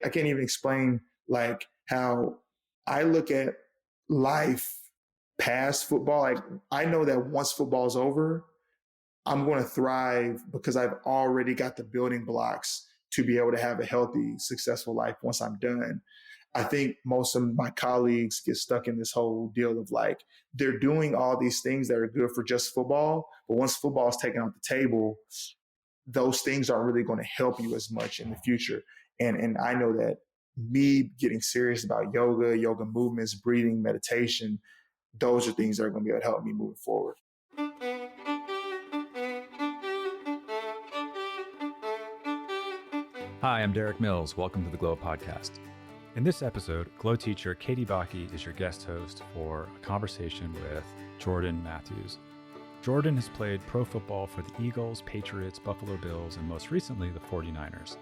can't even explain like how I look at life past football. Like I know that once football is over, I'm going to thrive because I've already got the building blocks to be able to have a healthy, successful life once I'm done. I think most of my colleagues get stuck in this whole deal of like, they're doing all these things that are good for just football, but once football is taken off the table, those things aren't really going to help you as much in the future. And I know that me getting serious about yoga movements, breathing, meditation, those are things that are going to be able to help me moving forward. Hi, I'm Derek Mills. Welcome to the Glow Podcast. In this episode, Glow teacher Katie Baki is your guest host for a conversation with Jordan Matthews. Jordan has played pro football for the Eagles, Patriots, Buffalo Bills, and most recently the 49ers.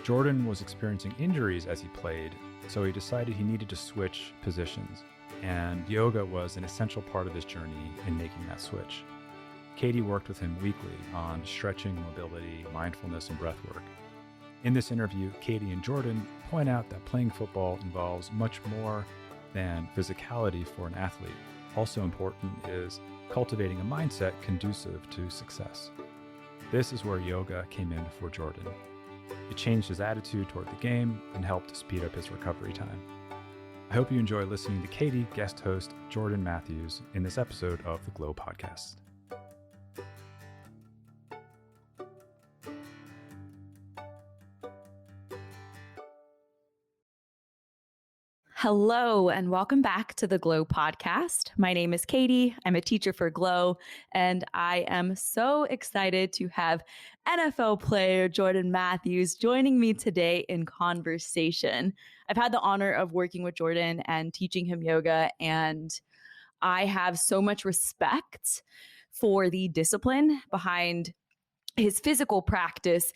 Jordan was experiencing injuries as he played, so he decided he needed to switch positions, and yoga was an essential part of his journey in making that switch. Katie worked with him weekly on stretching, mobility, mindfulness, and breathwork. In this interview, Katie and Jordan point out that playing football involves much more than physicality for an athlete. Also important is cultivating a mindset conducive to success. This is where yoga came in for Jordan. It changed his attitude toward the game and helped speed up his recovery time. I hope you enjoy listening to Katie, guest host Jordan Matthews, in this episode of the Glow Podcast. Hello, and welcome back to the Glow Podcast. My name is Katie. I'm a teacher for Glow, and I am so excited to have NFL player Jordan Matthews joining me today in conversation. I've had the honor of working with Jordan and teaching him yoga, and I have so much respect for the discipline behind his physical practice.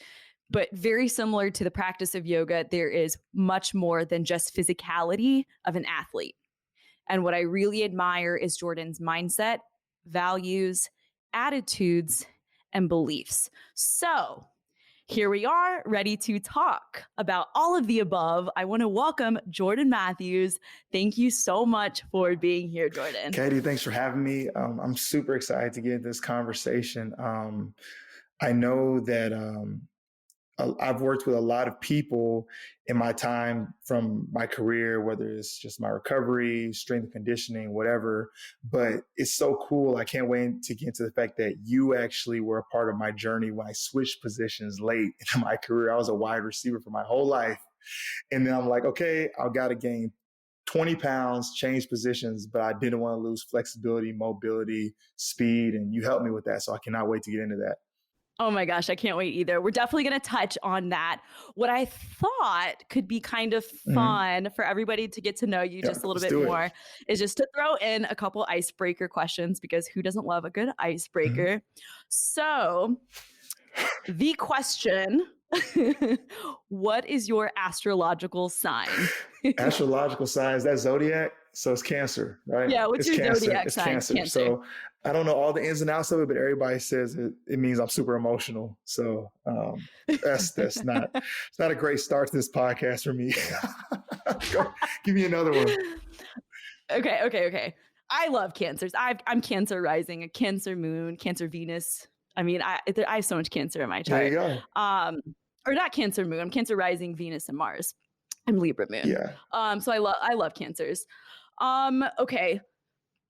But very similar to the practice of yoga, there is much more than just physicality of an athlete. And what I really admire is Jordan's mindset, values, attitudes, and beliefs. So here we are, ready to talk about all of the above. I want to welcome Jordan Matthews. Thank you so much for being here, Jordan. Katie, thanks for having me. I'm super excited to get into this conversation. I know that I've worked with a lot of people in my time from my career, whether it's just my recovery, strength and conditioning, whatever, but it's so cool. I can't wait to get into the fact that you actually were a part of my journey when I switched positions late in my career. I was a wide receiver for my whole life. And then I'm like, okay, I've got to gain 20 pounds, change positions, but I didn't want to lose flexibility, mobility, speed, and you helped me with that. So I cannot wait to get into that. Oh my gosh, I can't wait either. We're definitely going to touch on that. What I thought could be kind of fun for everybody to get to know you just a little bit more is just to throw in a couple icebreaker questions, because who doesn't love a good icebreaker? So the question, what is your astrological sign? Astrological signs, that's zodiac. So it's Cancer, right? Yeah, what's your Cancer. zodiac It's sign? Cancer. So I don't know all the ins and outs of it, but everybody says it means I'm super emotional. So that's not a great start to this podcast for me. Go, give me another one. Okay. I love Cancers. I'm Cancer rising, a Cancer moon, Cancer Venus. I mean, I have so much Cancer in my chart. There you go. Or not Cancer moon. I'm Cancer rising, Venus and Mars. I'm Libra moon. Yeah. So I love Cancers. Okay.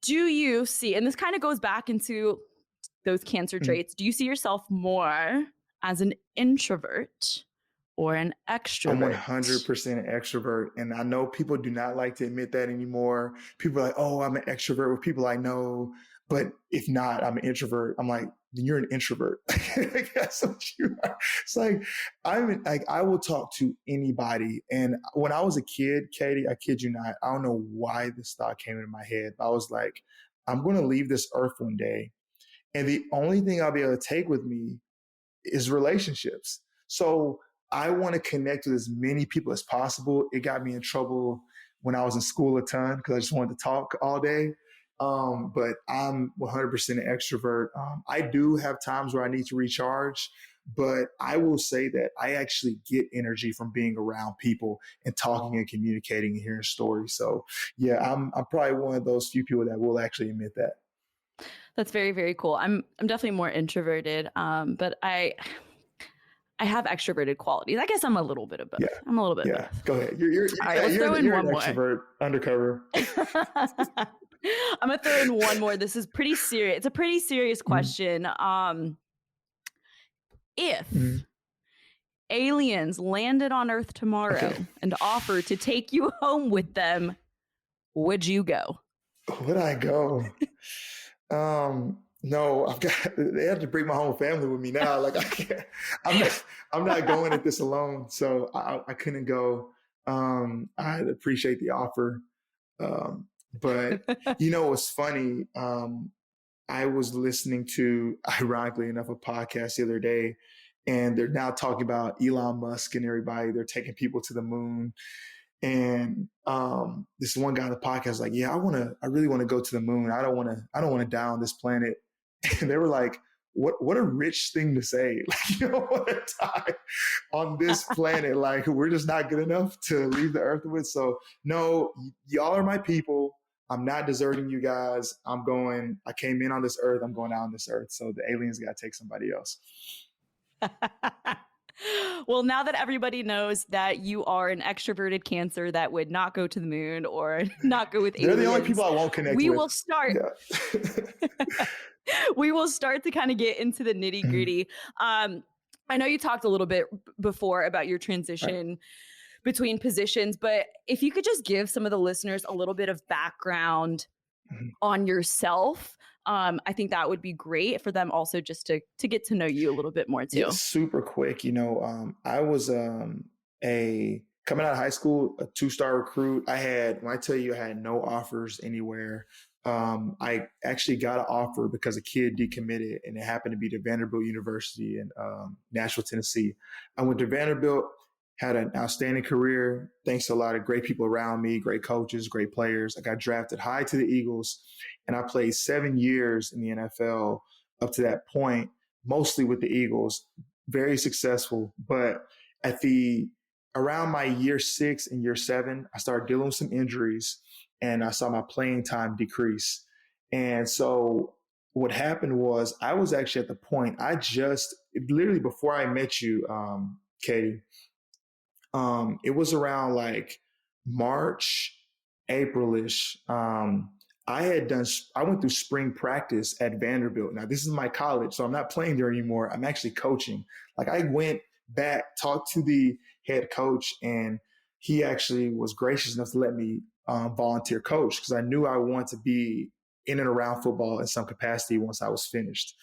Do you see, and this kind of goes back into those Cancer traits, do you see yourself more as an introvert or an extrovert? I'm 100% an extrovert. And I know people do not like to admit that anymore. People are like, oh, I'm an extrovert with people I know. But if not, I'm an introvert. I'm like, then you're an introvert. That's what you are. It's like, I will talk to anybody. And when I was a kid, Katie, I kid you not, I don't know why this thought came into my head. I was like, I'm going to leave this earth one day, and the only thing I'll be able to take with me is relationships. So I want to connect with as many people as possible. It got me in trouble when I was in school a ton because I just wanted to talk all day. But I'm 100% an extrovert. I do have times where I need to recharge, But I will say that I actually get energy from being around people and talking and communicating and hearing stories. So yeah, I'm probably one of those few people that will actually admit that. That's very, very cool. I'm definitely more introverted, but I have extroverted qualities. I guess I'm a little bit of both. Yeah. I'm a little bit of Yeah. both. Go ahead. All right, let's throw in You're one an more. extrovert undercover. I'm gonna throw in one more. This is pretty serious. It's a pretty serious question. If aliens landed on Earth tomorrow and offered to take you home with them, would you go? Would I go? No, they have to bring my whole family with me now. Like I can't, I'm not going at this alone. So I couldn't go. I appreciate the offer. But what's funny? I was listening to, ironically enough, a podcast the other day, and they're now talking about Elon Musk and everybody. They're taking people to the moon. And this one guy on the podcast was like, yeah, I really want to go to the moon. I don't want to die on this planet. And they were like, what a rich thing to say. Like, you don't want to die on this planet. Like, we're just not good enough to leave the earth with. So no, y'all are my people. I'm not deserting you guys. I came in on this earth. I'm going out on this earth. So the aliens got to take somebody else. Well, now that everybody knows that you are an extroverted Cancer that would not go to the moon or not go with aliens, they're the only people I won't connect with. We will start. Yeah. We will start to kind of get into the nitty gritty. I know you talked a little bit before about your transition between positions, but if you could just give some of the listeners a little bit of background on yourself, I think that would be great for them also just to get to know you a little bit more too. Yeah, super quick. I was coming out of high school, a 2-star recruit. When I tell you I had no offers anywhere, I actually got an offer because a kid decommitted, and it happened to be to Vanderbilt University in Nashville, Tennessee. I went to Vanderbilt, had an outstanding career, thanks to a lot of great people around me, great coaches, great players. I got drafted high to the Eagles, and I played 7 years in the NFL up to that point, mostly with the Eagles, very successful. But around my year 6 and year 7, I started dealing with some injuries, and I saw my playing time decrease. And so what happened was I was actually at the point, literally before I met you, Katie, it was around like March, April-ish. I went through spring practice at Vanderbilt. Now, this is my college, so I'm not playing there anymore. I'm actually coaching. Like, I went back, talked to the head coach, and he actually was gracious enough to let me volunteer coach because I knew I wanted to be in and around football in some capacity once I was finished.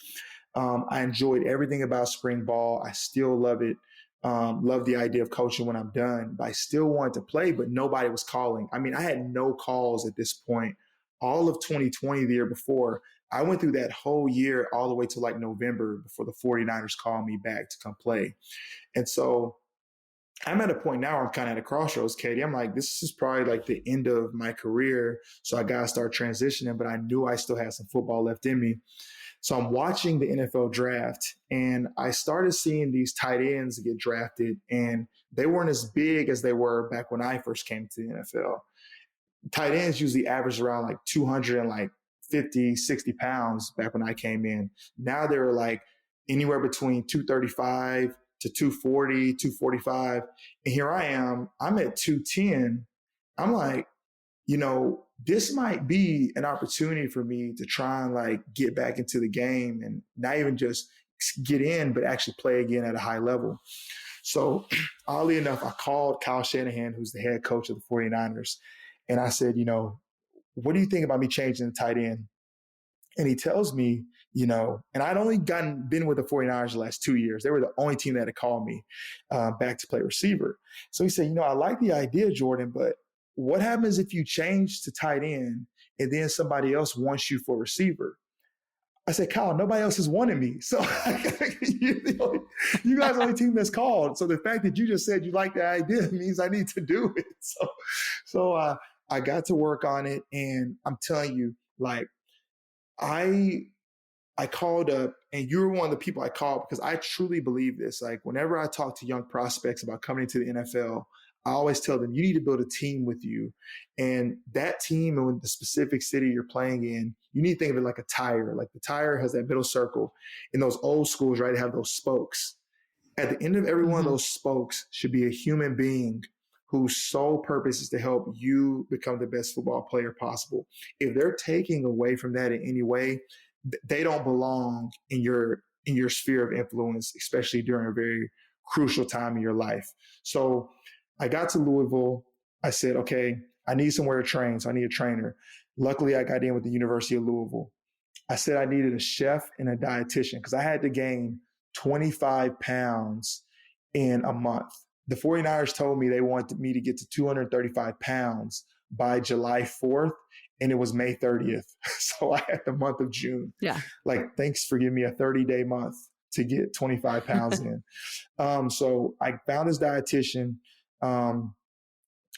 I enjoyed everything about spring ball. I still love it. Love the idea of coaching when I'm done, but I still wanted to play, but nobody was calling. I mean, I had no calls at this point. All of 2020, the year before, I went through that whole year all the way to like November before the 49ers called me back to come play. And so I'm at a point now where I'm kind of at a crossroads, Katie. I'm like, this is probably like the end of my career. So I got to start transitioning, but I knew I still had some football left in me. So I'm watching the NFL draft, and I started seeing these tight ends get drafted, and they weren't as big as they were back when I first came to the NFL. Tight ends usually averaged around like 250, 60 pounds back when I came in. Now they're like anywhere between 235 to 240, 245. And here I am, I'm at 210. I'm like, this might be an opportunity for me to try and like get back into the game and not even just get in, but actually play again at a high level. So oddly enough, I called Kyle Shanahan, who's the head coach of the 49ers. And I said, what do you think about me changing the tight end? And he tells me, and I'd only been with the 49ers the last 2 years. They were the only team that had called me back to play receiver. So he said, I like the idea, Jordan, but what happens if you change to tight end and then somebody else wants you for receiver? I said, Kyle, nobody else has wanted me. So you guys are the only team that's called. So the fact that you just said you like the idea means I need to do it. So I got to work on it. And I'm telling you, like, I I called up, and you were one of the people I called because I truly believe this. Like, whenever I talk to young prospects about coming to the NFL, I always tell them, you need to build a team with you. And that team in the specific city you're playing in, you need to think of it like a tire. Like the tire has that middle circle. In those old schools, right, they have those spokes. At the end of every one of those spokes should be a human being whose sole purpose is to help you become the best football player possible. If they're taking away from that in any way, they don't belong in your sphere of influence, especially during a very crucial time in your life. So I got to Louisville. I said, okay, I need somewhere to train. So I need a trainer. Luckily, I got in with the University of Louisville. I said I needed a chef and a dietitian because I had to gain 25 pounds in a month. The 49ers told me they wanted me to get to 235 pounds by July 4th, and it was May 30th. So I had the month of June. Yeah. Like, thanks for giving me a 30-day month to get 25 pounds in. So I found this dietitian.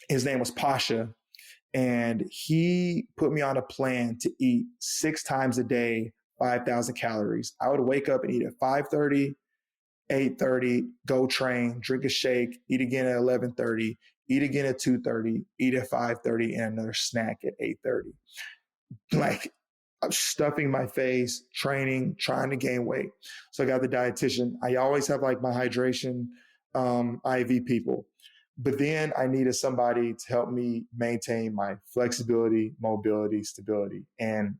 His name was Pasha, and he put me on a plan to eat 6 times a day, 5,000 calories. I would wake up and eat at 5:30, 8:30, go train, drink a shake, eat again at 11:30, eat again at 2:30, eat at 5:30, and another snack at 8:30. Like, I'm stuffing my face, training, trying to gain weight. So I got the dietitian. I always have like my hydration IV people. But then I needed somebody to help me maintain my flexibility, mobility, stability. And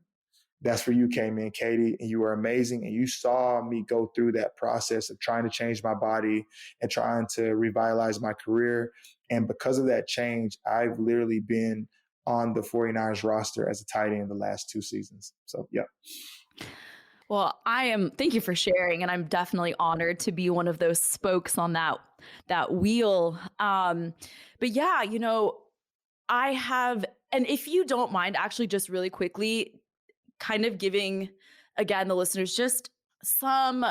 that's where you came in, Katie, and you were amazing. And you saw me go through that process of trying to change my body and trying to revitalize my career. And because of that change, I've literally been on the 49ers roster as a tight end the last 2 seasons. So, yeah. Well, thank you for sharing. And I'm definitely honored to be one of those spokes on that wheel. But yeah, I have, and if you don't mind, actually just really quickly, kind of giving, again, the listeners just some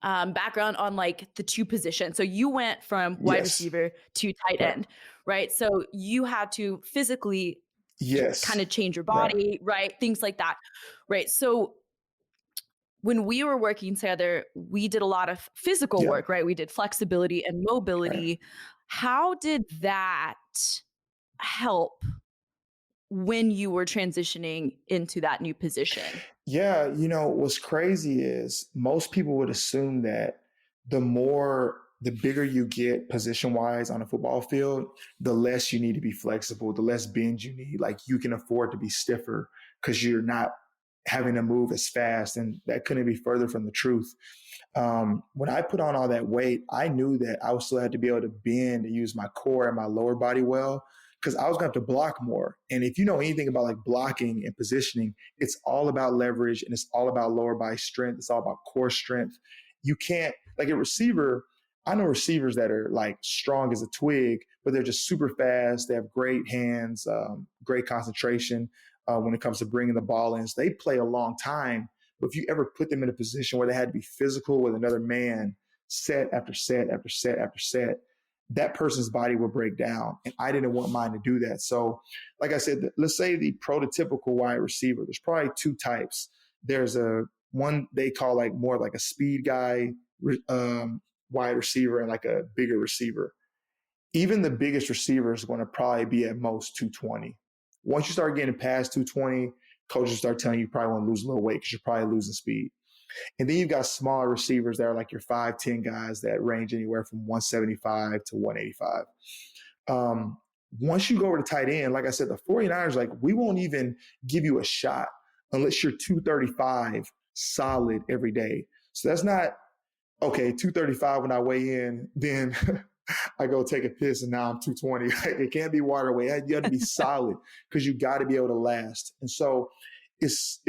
background on like the 2 positions. So you went from wide receiver to tight end, right? So you had to physically kind of change your body, right? Things like that, right? So when we were working together, we did a lot of physical work, right? We did flexibility and mobility. Right. How did that help when you were transitioning into that new position? Yeah, what's crazy is most people would assume that the bigger you get position-wise on a football field, the less you need to be flexible, the less bend you need. Like, you can afford to be stiffer because you're not having to move as fast, and that couldn't be further from the truth. When I put on all that weight, I knew that I still had to be able to bend and use my core and my lower body well, because I was going to have to block more. And if you know anything about like blocking and positioning, it's all about leverage and it's all about lower body strength. It's all about core strength. You can't, like a receiver, I know receivers that are like strong as a twig, but they're just super fast. They have great hands, great concentration when it comes to bringing the ball in. So they play a long time. But if you ever put them in a position where they had to be physical with another man, set after set after set after set, that person's body will break down. And I didn't want mine to do that. So like I said, let's say the prototypical wide receiver, there's probably 2 types. There's one they call like more like a speed guy wide receiver and like a bigger receiver. Even the biggest receiver is going to probably be at most 220. Once you start getting past 220, coaches start telling you probably want to lose a little weight because you're probably losing speed. And then you've got smaller receivers that are like your 5'10" guys that range anywhere from 175 to 185. Once you go over to tight end, like I said, the 49ers, like, we won't even give you a shot unless you're 235 solid every day. So that's not, okay, 235 when I weigh in, then I go take a piss and now I'm 220. Like, it can't be water weight. You have to be solid because you got to be able to last. And so it's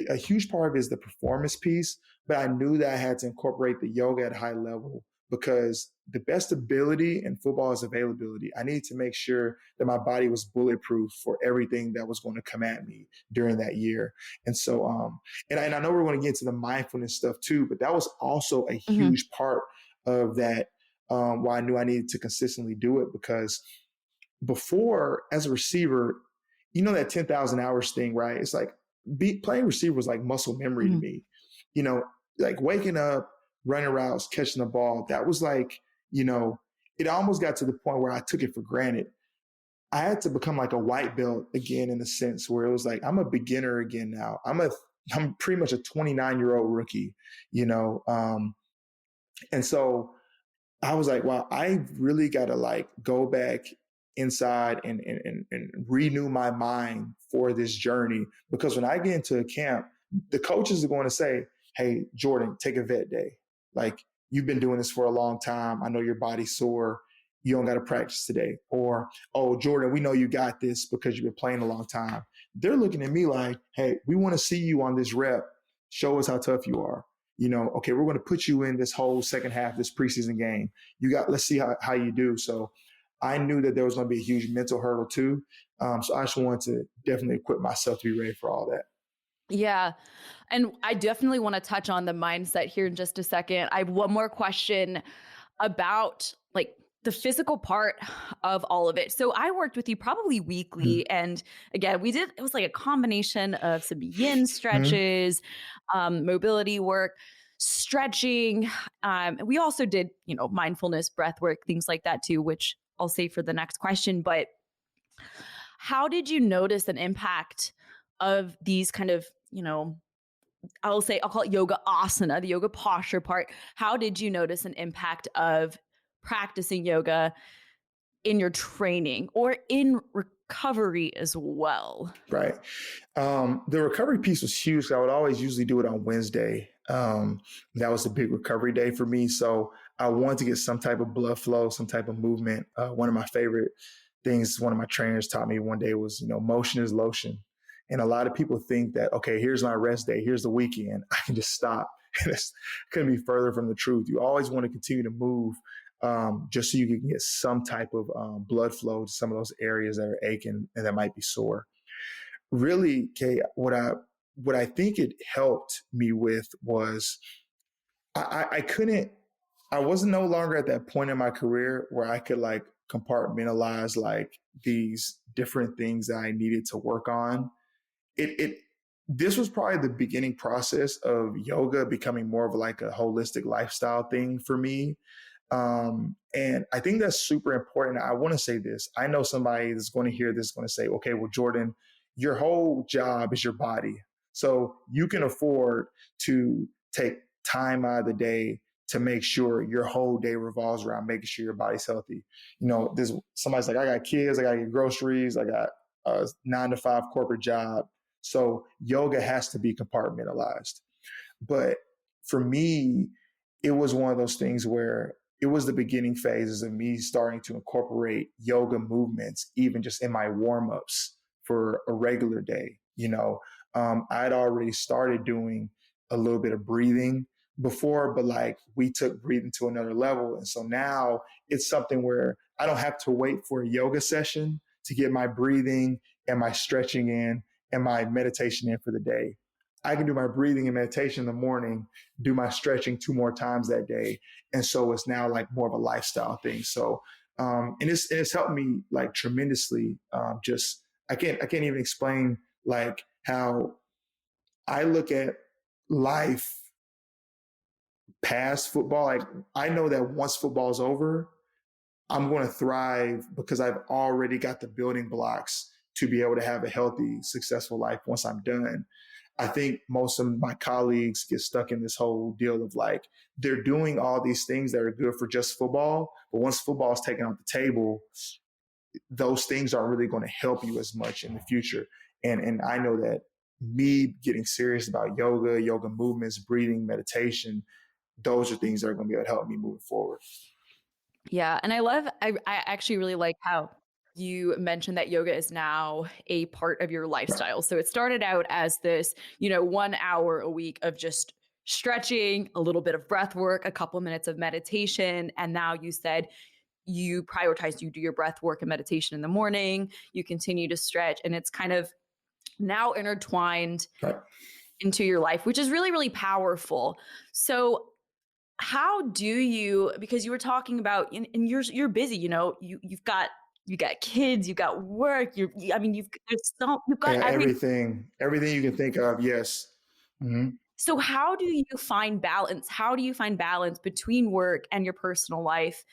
a huge part of it is the performance piece, but I knew that I had to incorporate the yoga at a high level because the best ability in football is availability. I needed to make sure that my body was bulletproof for everything that was going to come at me during that year. And so, and I know we're going to get into the mindfulness stuff too, but that was also a huge part of that, why I knew I needed to consistently do it, because before, as a receiver, that 10,000 hours thing, right? It's like, playing receiver was like muscle memory to me. You know, like waking up, running routes, catching the ball. That was like, you know, it almost got to the point where I took it for granted. I had to become like a white belt again, in a sense where it was like, I'm a beginner again now. I'm pretty much a 29-year-old rookie, you know? And so I was like, wow, I really got to like go back inside and renew my mind for this journey. Because when I get into a camp, the coaches are going to say, hey, Jordan, take a vet day. Like, you've been doing this for a long time. I know your body's sore. You don't got to practice today. Or, oh, Jordan, we know you got this because you've been playing a long time. They're looking at me like, hey, we want to see you on this rep. Show us how tough you are. You know, okay, we're going to put you in this whole second half, this preseason game. Let's see how you do. So I knew that there was going to be a huge mental hurdle too. So I just wanted to definitely equip myself to be ready for all that. Yeah. And I definitely want to touch on the mindset here in just a second. I have one more question about like the physical part of all of it. So I worked with you probably weekly. And again, it was like a combination of some yin stretches, mobility work, stretching. We also did, mindfulness, breath work, things like that too, which I'll save for the next question. But how did you notice an impact of these kind of, I'll call it yoga asana, the yoga posture part. How did you notice an impact of practicing yoga in your training or in recovery as well? Right. The recovery piece was huge. I would always usually do it on Wednesday. That was a big recovery day for me. So I wanted to get some type of blood flow, some type of movement. One of my favorite things one of my trainers taught me one day was, motion is lotion. And a lot of people think that, okay, here's my rest day, here's the weekend, I can just stop. And it couldn't be further from the truth. You always want to continue to move just so you can get some type of blood flow to some of those areas that are aching and that might be sore. Really, Kay, what I think it helped me with was I wasn't no longer at that point in my career where I could like compartmentalize like these different things that I needed to work on. This was probably the beginning process of yoga becoming more of like a holistic lifestyle thing for me. And I think that's super important. I want to say this. I know somebody that's going to hear this is going to say, okay, well, Jordan, your whole job is your body. So you can afford to take time out of the day to make sure your whole day revolves around making sure your body's healthy. Somebody's like, I got kids, I got to get groceries, I got a 9-to-5 corporate job. So yoga has to be compartmentalized. But for me, it was one of those things where it was the beginning phases of me starting to incorporate yoga movements, even just in my warm-ups for a regular day. I'd already started doing a little bit of breathing before, but like we took breathing to another level. And so now it's something where I don't have to wait for a yoga session to get my breathing and my stretching in and my meditation in for the day. I can do my breathing and meditation in the morning, do my stretching 2 more times that day. And so it's now like more of a lifestyle thing. So, and it's helped me like tremendously. I can't even explain like how I look at life past football. Like I know that once football's over, I'm going to thrive because I've already got the building blocks to be able to have a healthy, successful life once I'm done. I think most of my colleagues get stuck in this whole deal of like, they're doing all these things that are good for just football, but once football is taken off the table, those things aren't really going to help you as much in the future. And I know that me getting serious about yoga movements, breathing, meditation, those are things that are going to be able to help me moving forward. Yeah. And I actually really like how you mentioned that yoga is now a part of your lifestyle. So it started out as this, 1 hour a week of just stretching, a little bit of breath work, a couple minutes of meditation. And now you said you prioritize, you do your breath work and meditation in the morning, you continue to stretch, and it's kind of now intertwined into your life, which is really, really powerful. So how do you, because you were talking about, and you're busy, you've got you got kids, you got work, I mean, you've got everything. everything you can think of. Yes. Mm-hmm. So how do you find balance? How do you find balance between work and your personal life?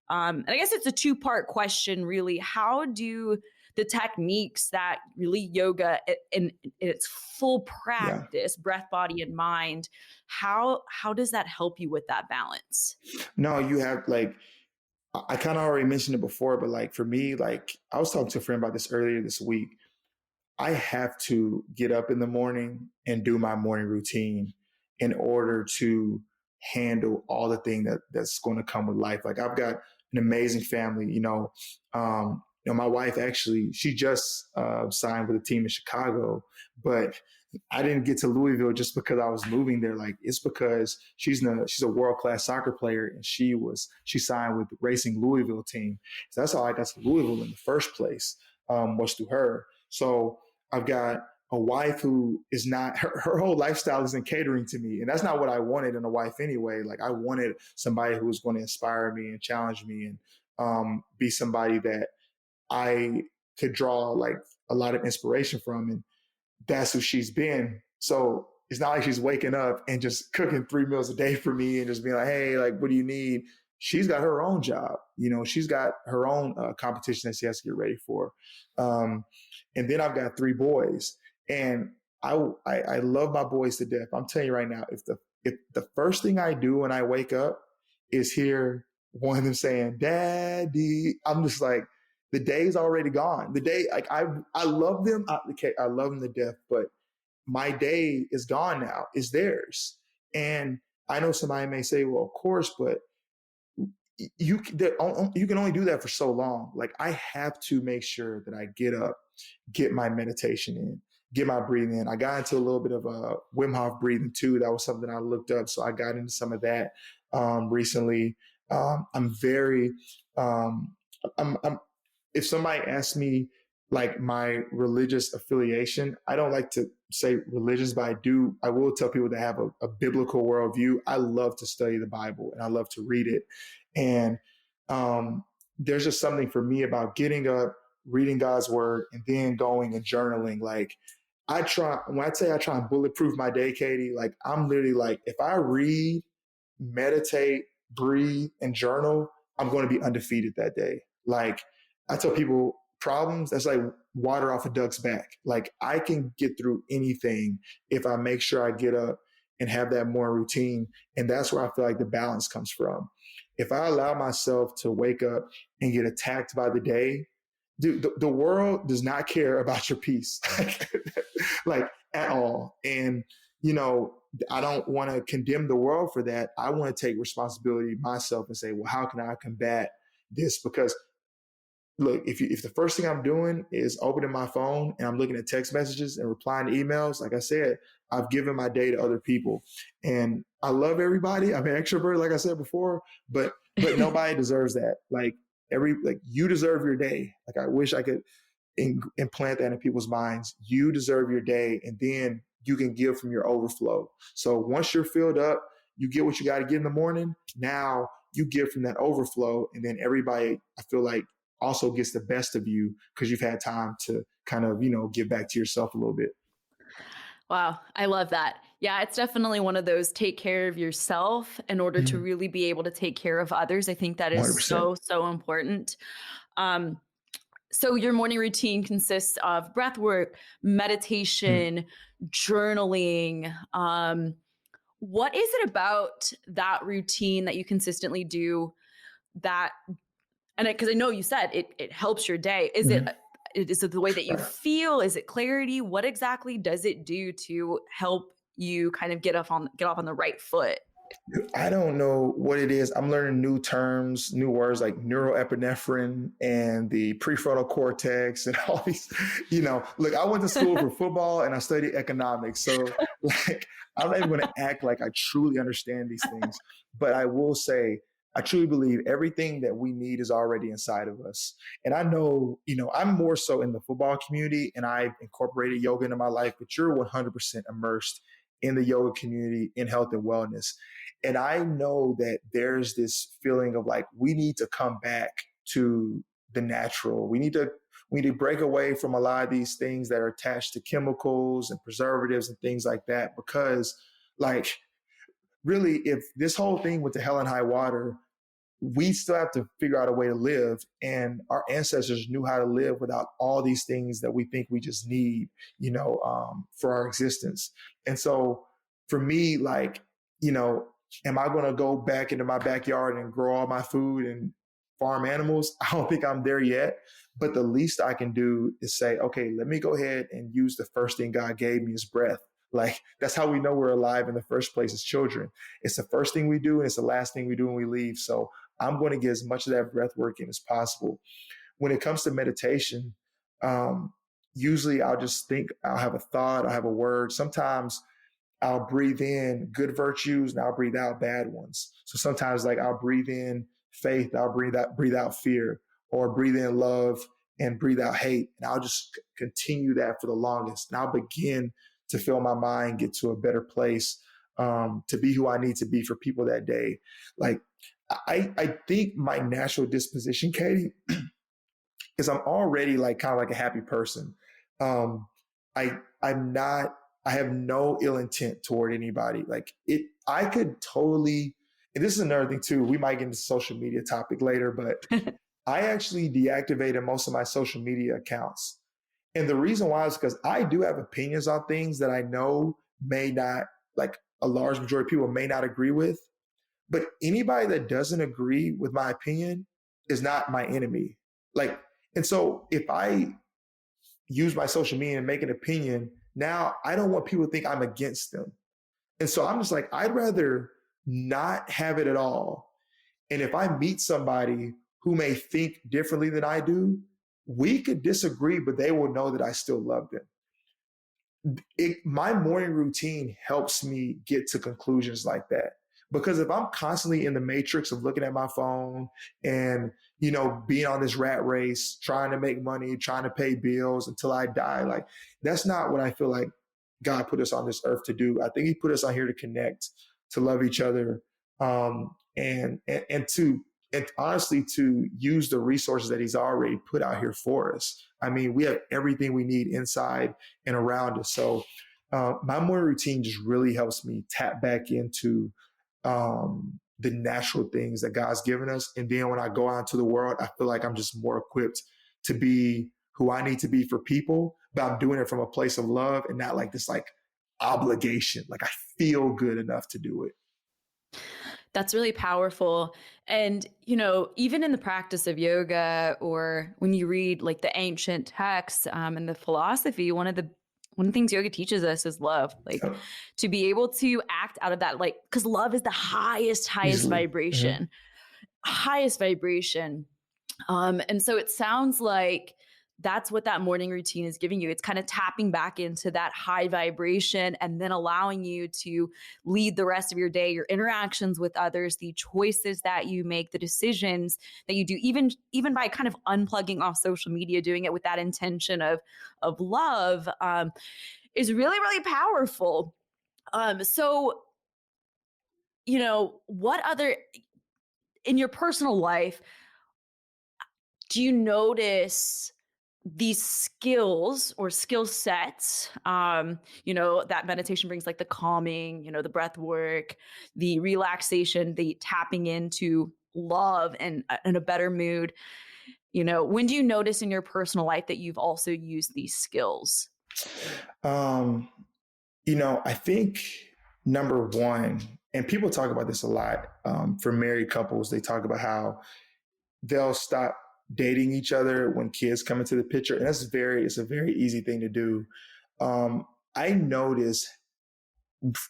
And I guess it's a two-part question, really. How do the techniques that really yoga in its full Yeah. practice, breath, body, and mind, how does that help you with that balance? No, you have like, I kind of already mentioned it before, but like for me, like I was talking to a friend about this earlier this week. I have to get up in the morning and do my morning routine in order to handle all the thing that's going to come with life. Like I've got an amazing family, my wife actually, she just signed with a team in Chicago, but I didn't get to Louisville just because I was moving there. Like it's because she's a world-class soccer player and she signed with the Racing Louisville team. So that's how I got to Louisville in the first place, was through her. So I've got a wife who is not, her whole lifestyle isn't catering to me. And that's not what I wanted in a wife anyway. Like I wanted somebody who was going to inspire me and challenge me and be somebody that I could draw like a lot of inspiration from. And that's who she's been. So it's not like she's waking up and just cooking 3 meals a day for me and just being like, hey, like, what do you need? She's got her own job. She's got her own competition that she has to get ready for. And then I've got 3 boys, and I love my boys to death. I'm telling you right now, if the first thing I do when I wake up is hear one of them saying, Daddy, I'm just like, the day's already gone. The day, like I love them. I love them to death, but my day is gone now. It's theirs. And I know somebody may say, well, of course, but you can only do that for so long. Like I have to make sure that I get up, get my meditation in, get my breathing in. I got into a little bit of a Wim Hof breathing too. That was something I looked up. So I got into some of that recently. I'm very, I'm if somebody asks me like my religious affiliation, I don't like to say religions, but I will tell people that have a biblical worldview. I love to study the Bible and I love to read it. And there's just something for me about getting up, reading God's word, and then going and journaling. Like when I say I try and bulletproof my day, Katie, like I'm literally like, if I read, meditate, breathe, and journal, I'm going to be undefeated that day. Like I tell people, problems, that's like water off a duck's back. Like I can get through anything if I make sure I get up and have that morning routine. And that's where I feel like the balance comes from. If I allow myself to wake up and get attacked by the day, dude, the world does not care about your peace, like at all. And, I don't want to condemn the world for that. I want to take responsibility myself and say, well, how can I combat this? Because look, if the first thing I'm doing is opening my phone and I'm looking at text messages and replying to emails, like I said, I've given my day to other people. And I love everybody. I'm an extrovert, like I said before, but nobody deserves that. Like you deserve your day. Like I wish I could implant that in people's minds. You deserve your day, and then you can give from your overflow. So once you're filled up, you get what you got to get in the morning. Now you give from that overflow, and then everybody, I feel like, also gets the best of you because you've had time to kind of, give back to yourself a little bit. Wow. I love that. Yeah, it's definitely one of those take care of yourself in order to really be able to take care of others. I think that is 100%. so important. So your morning routine consists of breath work, meditation, journaling. What is it about that routine that you consistently do that, and because I know you said it helps your day. Is it the way that you feel? Is it clarity? What exactly does it do to help you kind of get off on the right foot? I don't know what it is. I'm learning new terms, new words like neuroepinephrine and the prefrontal cortex and all these, look, I went to school for football and I studied economics. So like, I'm not even going to act like I truly understand these things, but I will say, I truly believe everything that we need is already inside of us. And I know, I'm more so in the football community and I've incorporated yoga into my life, but you're 100% immersed in the yoga community, in health and wellness. And I know that there's this feeling of like, we need to come back to the natural. We need to break away from a lot of these things that are attached to chemicals and preservatives and things like that, because like really, if this whole thing went to hell and high water, we still have to figure out a way to live. And our ancestors knew how to live without all these things that we think we just need, for our existence. And so for me, like, am I going to go back into my backyard and grow all my food and farm animals? I don't think I'm there yet. But the least I can do is say, okay, let me go ahead and use the first thing God gave me is breath. Like, that's how we know we're alive in the first place as children. It's the first thing we do, and it's the last thing we do when we leave. So I'm going to get as much of that breath work in as possible. When it comes to meditation, usually I'll just think, I'll have a thought, I'll have a word. Sometimes I'll breathe in good virtues and I'll breathe out bad ones. So sometimes like I'll breathe in faith, I'll breathe out fear, or breathe in love and breathe out hate. And I'll just continue that for the longest. And I'll begin to feel my mind get to a better place, to be who I need to be for people that day. Like, I think my natural disposition, Katie, is I'm already like kind of like a happy person. I have no ill intent toward anybody. Like I could totally, and this is another thing too, we might get into social media topic later, but I actually deactivated most of my social media accounts. And the reason why is because I do have opinions on things that I know may not, like a large majority of people may not agree with. But anybody that doesn't agree with my opinion is not my enemy. Like, and so if I use my social media and make an opinion, now I don't want people to think I'm against them. And so I'm just like, I'd rather not have it at all. And if I meet somebody who may think differently than I do, we could disagree, but they will know that I still love them. My morning routine helps me get to conclusions like that. Because if I'm constantly in the matrix of looking at my phone and, being on this rat race, trying to make money, trying to pay bills until I die, like that's not what I feel like God put us on this earth to do. I think he put us on here to connect, to love each other, and honestly to use the resources that he's already put out here for us. I mean, we have everything we need inside and around us. So my morning routine just really helps me tap back into the natural things that God's given us. And then when I go out into the world, I feel like I'm just more equipped to be who I need to be for people, but I'm doing it from a place of love and not like this like obligation. Like I feel good enough to do it. That's really powerful. And, even in the practice of yoga or when you read like the ancient texts and the philosophy, one of the things yoga teaches us is love, like to be able to act out of that, like, because love is the highest vibration, highest vibration. And so it sounds like that's what that morning routine is giving you. It's kind of tapping back into that high vibration and then allowing you to lead the rest of your day, your interactions with others, the choices that you make, the decisions that you do, even by kind of unplugging off social media, doing it with that intention of love, is really, really powerful. So, what other, in your personal life, do you notice these skills or skill sets, that meditation brings, like the calming, the breath work, the relaxation, the tapping into love and in a better mood. When do you notice in your personal life that you've also used these skills? I think number one, and people talk about this a lot, for married couples, they talk about how they'll stop dating each other when kids come into the picture. And it's a very easy thing to do. I notice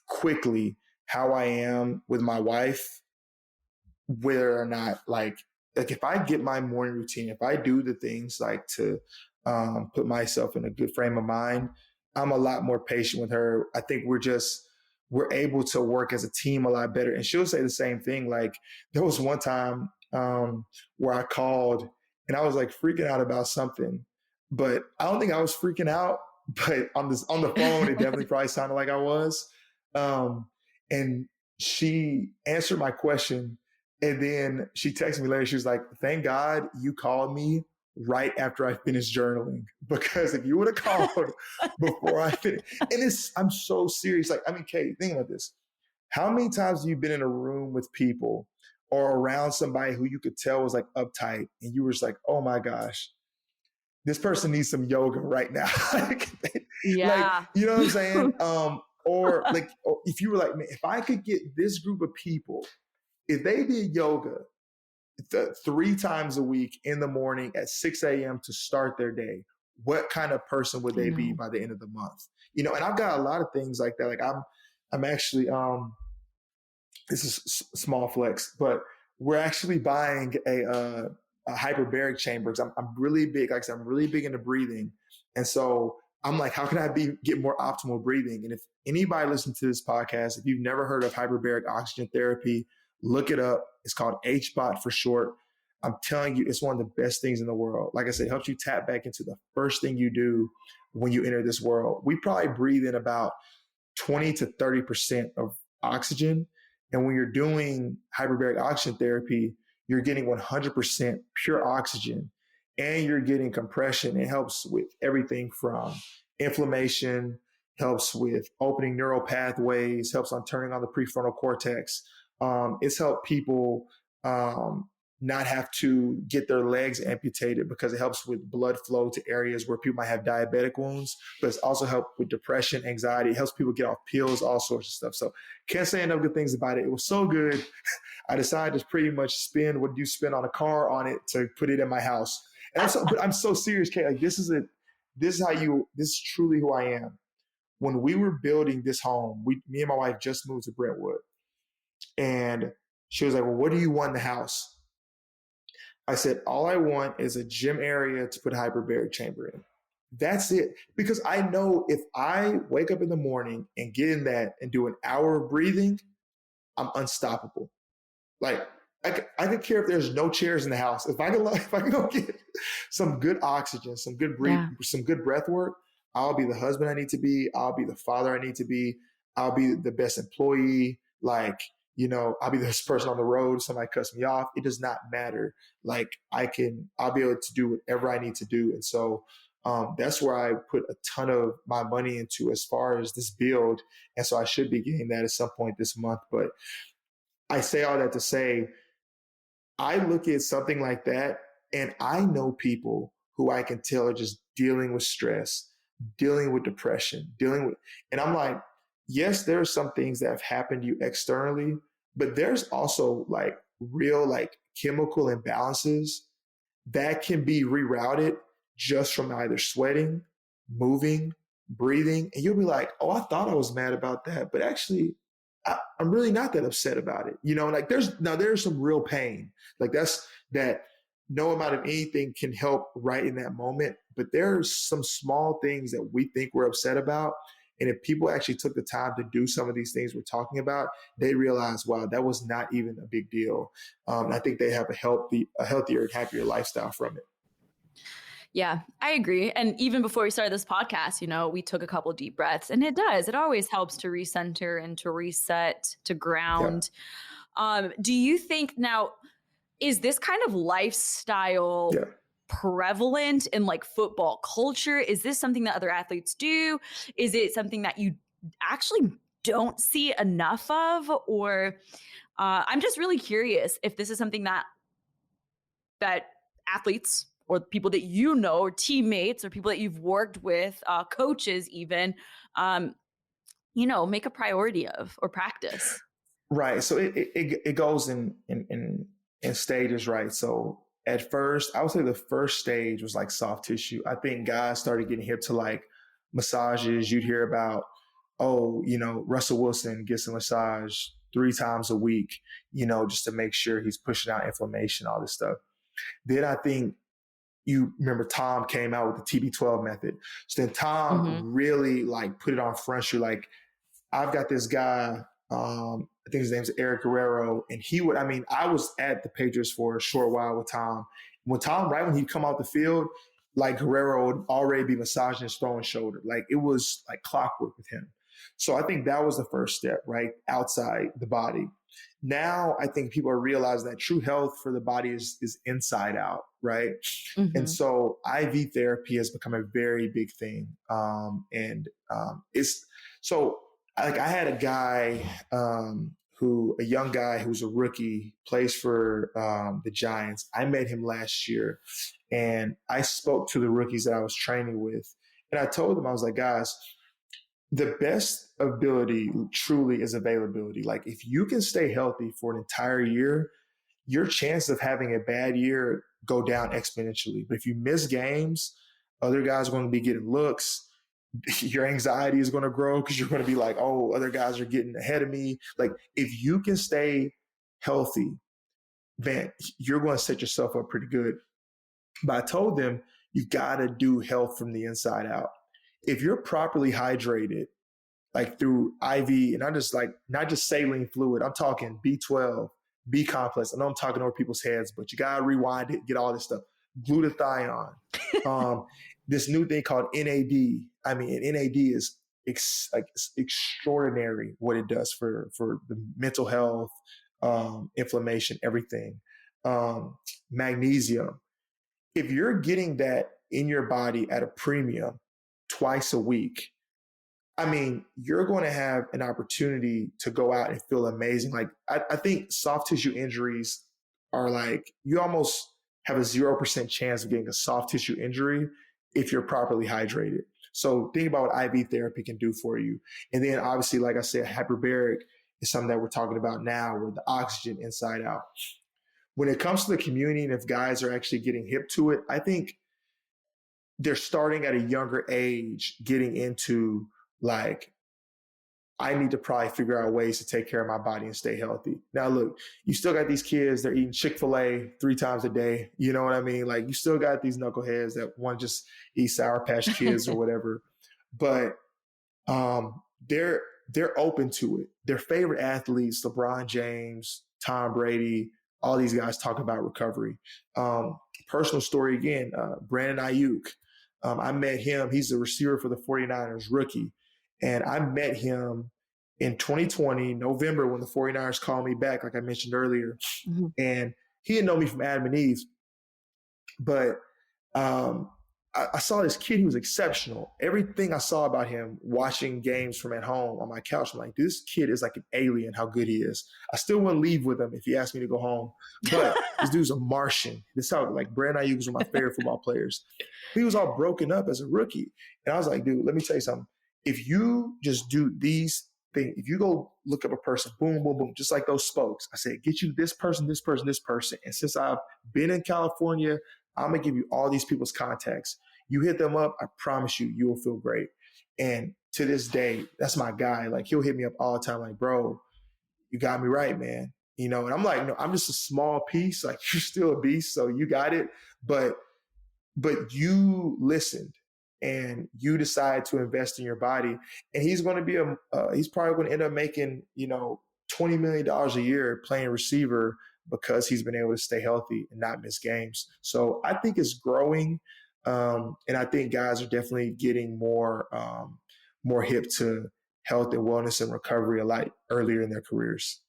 quickly how I am with my wife, whether or not like if I get my morning routine, if I do the things like to put myself in a good frame of mind, I'm a lot more patient with her. I think we're able to work as a team a lot better. And she'll say the same thing. Like there was one time where I called and I was like freaking out about something, but I don't think I was freaking out, but on the phone, it definitely probably sounded like I was. And she answered my question. And then she texted me later. She was like, thank God you called me right after I finished journaling, because if you would have called before I finished, and I'm so serious. Like, I mean, Kate, think about this. How many times have you been in a room with people or around somebody who you could tell was like uptight and you were just like, oh my gosh, this person needs some yoga right now. like, Yeah. you know what I'm saying? Or like, or if you were like, man, if I could get this group of people, if they did yoga 3 times a week in the morning at 6 a.m. to start their day, what kind of person would they be by the end of the month? You know, and I've got a lot of things like that. Like I'm actually, this is small flex, but we're actually buying a hyperbaric chamber because I'm really big. Like I said, I'm really big into breathing, and so I'm like, how can I get more optimal breathing? And if anybody listening to this podcast, if you've never heard of hyperbaric oxygen therapy, look it up. It's called HBOT for short. I'm telling you, it's one of the best things in the world. Like I said, it helps you tap back into the first thing you do when you enter this world. We probably breathe in about 20 to 30% of oxygen. And when you're doing hyperbaric oxygen therapy, you're getting 100% pure oxygen and you're getting compression. It helps with everything from inflammation, helps with opening neural pathways, helps on turning on the prefrontal cortex. It's helped people not have to get their legs amputated because it helps with blood flow to areas where people might have diabetic wounds, but it's also helped with depression, anxiety. It helps people get off pills, all sorts of stuff. So can't say enough good things about it. It was so good. I decided to pretty much spend what you spend on a car on it to put it in my house. And but I'm so serious, Kate. Like this is truly who I am. When we were building this home, me and my wife just moved to Brentwood, and she was like, well, what do you want in the house? I said, all I want is a gym area to put a hyperbaric chamber in. That's it. Because I know if I wake up in the morning and get in that and do an hour of breathing, I'm unstoppable. Like I could care if there's no chairs in the house. If I can go get some good oxygen, some good breath work, I'll be the husband I need to be. I'll be the father I need to be. I'll be the best employee. Like, you know, I'll be this person on the road. Somebody cuts me off. It does not matter. Like I'll be able to do whatever I need to do. And so that's where I put a ton of my money into as far as this build. And so I should be getting that at some point this month. But I say all that to say, I look at something like that and I know people who I can tell are just dealing with stress, dealing with depression, and I'm like, yes, there are some things that have happened to you externally, but there's also like real like chemical imbalances that can be rerouted just from either sweating, moving, breathing. And you'll be like, oh, I thought I was mad about that, but actually I'm really not that upset about it. You know, like there's some real pain. Like that no amount of anything can help right in that moment. But there's some small things that we think we're upset about. And if people actually took the time to do some of these things we're talking about, they realize, wow, that was not even a big deal. I think they have a healthier, happier lifestyle from it. Yeah, I agree. And even before we started this podcast, you know, we took a couple deep breaths, and it always helps to recenter and to reset, to ground. Yeah. Do you think now, is this kind of lifestyle prevalent in like football culture? Is this something that other athletes do? Is it something that you actually don't see enough of? Or I'm just really curious if this is something that athletes or people that you know, or teammates, or people that you've worked with, coaches even, you know, make a priority of or practice. Right. So it goes in stages, right? So at first, I would say the first stage was like soft tissue. I think guys started getting hip to like massages. You'd hear about, oh, you know, Russell Wilson gets a massage 3 times a week, you know, just to make sure he's pushing out inflammation, all this stuff. Then I think you remember Tom came out with the TB12 method. So then Tom really like put it on Front Street. Like, I've got this guy, I think his name's Eric Guerrero, and I was at the Patriots for a short while with Tom. Right when he'd come out the field, like Guerrero would already be massaging his throwing shoulder. Like it was like clockwork with him. So I think that was the first step, right? Outside the body. Now I think people are realizing that true health for the body is inside out, right? And Mm-hmm. so IV therapy has become a very big thing. It's so like I had a guy a young guy who's a rookie, plays for the Giants. I met him last year, and I spoke to the rookies that I was training with, and I told them, I was like, guys, the best ability truly is availability. Like if you can stay healthy for an entire year, your chance of having a bad year go down exponentially. But if you miss games, other guys are going to be getting looks. Your anxiety is going to grow because you're going to be like, oh, other guys are getting ahead of me. Like if you can stay healthy, man, you're going to set yourself up pretty good. But I told them, you got to do health from the inside out. If you're properly hydrated, like through IV, and not just saline fluid. I'm talking B12, B complex. I know I'm talking over people's heads, but you gotta rewind it, get all this stuff. Glutathione, um, this new thing called NAD. I mean, NAD is it's extraordinary what it does for the mental health, inflammation, everything. Magnesium. If you're getting that in your body at a premium twice a week, I mean, you're going to have an opportunity to go out and feel amazing. Like, I think soft tissue injuries are like, you almost have a 0% chance of getting a soft tissue injury if you're properly hydrated. So think about what IV therapy can do for you. And then obviously, like I said, hyperbaric is something that we're talking about now, where the oxygen inside out. When it comes to the community, and if guys are actually getting hip to it, I think they're starting at a younger age, getting into like, I need to probably figure out ways to take care of my body and stay healthy. Now, look, you still got these kids, they're eating Chick-fil-A 3 times a day. You know what I mean? Like, you still got these knuckleheads that want to just eat Sour Patch Kids or whatever. But they're open to it. Their favorite athletes, LeBron James, Tom Brady, all these guys talk about recovery. Personal story again, Brandon Ayuk. I met him. He's a receiver for the 49ers, rookie. And I met him in 2020, November, when the 49ers called me back, like I mentioned earlier. Mm-hmm. And he didn't know me from Adam and Eve. But I saw this kid who was exceptional. Everything I saw about him watching games from at home on my couch, I'm like, this kid is like an alien, how good he is. I still wouldn't leave with him if he asked me to go home. But this dude's a Martian. This is how, like, Brandon Ayuk was one of my favorite football players. He was all broken up as a rookie. And I was like, dude, let me tell you something. If you just do these things, if you go look up a person, boom, boom, boom, just like those spokes, I said, get you this person, this person, this person. And since I've been in California, I'm going to give you all these people's contacts. You hit them up, I promise you, you will feel great. And to this day, that's my guy. Like, he'll hit me up all the time, like, bro, you got me right, man. You know, and I'm like, no, I'm just a small piece. Like, you're still a beast, so you got it. But you listened and you decide to invest in your body. And he's going to be he's probably going to end up making, $20 million a year playing receiver because he's been able to stay healthy and not miss games. So I think it's growing. And I think guys are definitely getting more hip to health and wellness and recovery a lot earlier in their careers.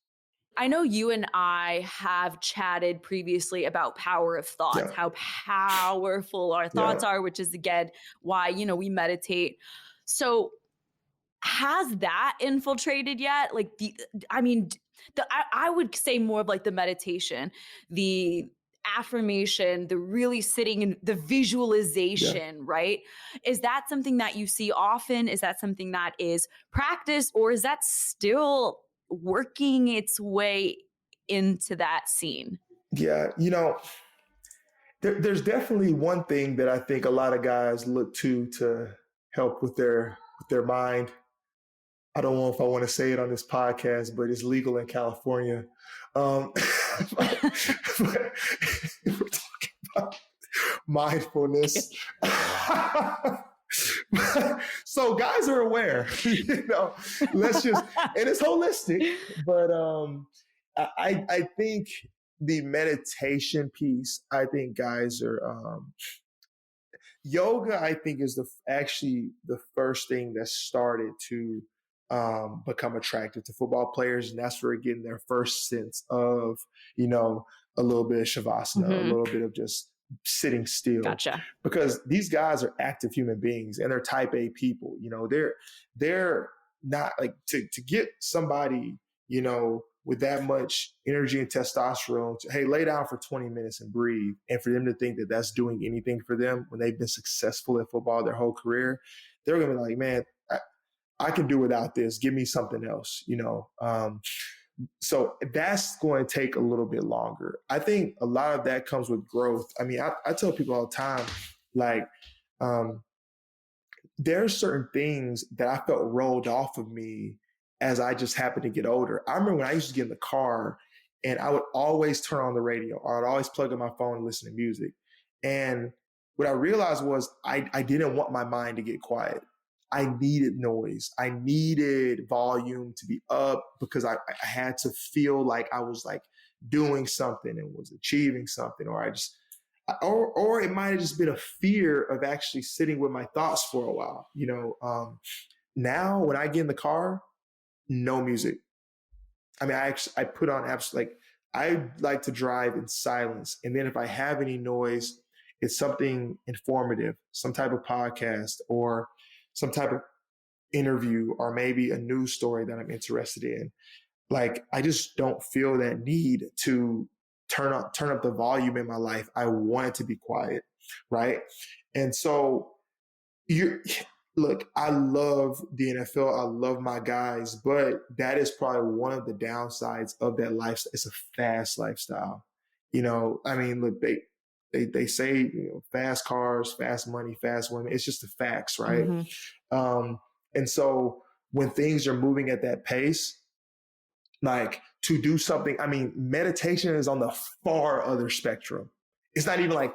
I know you and I have chatted previously about power of thoughts, how powerful our thoughts are, which is, again, why, we meditate. So has that infiltrated yet? Like, I would say more of like the meditation, the affirmation, the really sitting in the visualization, right? Is that something that you see often? Is that something that is practiced, or is that still working its way into that scene? Yeah, there's definitely one thing that I think a lot of guys look to help with their mind. I don't know if I want to say it on this podcast, but it's legal in California. But we're talking about mindfulness. So guys are aware, let's just, and it's holistic, but I think the meditation piece, I think guys are, yoga, I think, is actually the first thing that started to become attracted to football players. And that's where they're getting their first sense of, you know, a little bit of shavasana, a little bit of just sitting still. Gotcha. Because these guys are active human beings and they're type A people. You know, they're not like to get somebody, you know, with that much energy and testosterone to, hey, lay down for 20 minutes and breathe. And for them to think that that's doing anything for them when they've been successful at football their whole career, they're going to be like, man, I can do without this. Give me something else, you know? So that's going to take a little bit longer. I think a lot of that comes with growth. I mean, I tell people all the time, like, there are certain things that I felt rolled off of me as I just happened to get older. I remember when I used to get in the car and I would always turn on the radio or I'd always plug in my phone and listen to music. And what I realized was I didn't want my mind to get quiet. I needed noise. I needed volume to be up because I had to feel like I was like doing something and was achieving something, or or it might have just been a fear of actually sitting with my thoughts for a while. You know, now when I get in the car, no music. I mean, I put on apps like I like to drive in silence. And then if I have any noise, it's something informative, some type of podcast or some type of interview or maybe a news story that I'm interested in. Like, I just don't feel that need to turn up the volume in my life. I want it to be quiet, right? And so look, I love the NFL. I love my guys, but that is probably one of the downsides of that lifestyle. It's a fast lifestyle. You know, I mean, look, they say, you know, fast cars, fast money, fast women. It's just the facts, right? And so when things are moving at that pace, like to do something, I mean, meditation is on the far other spectrum. It's not even like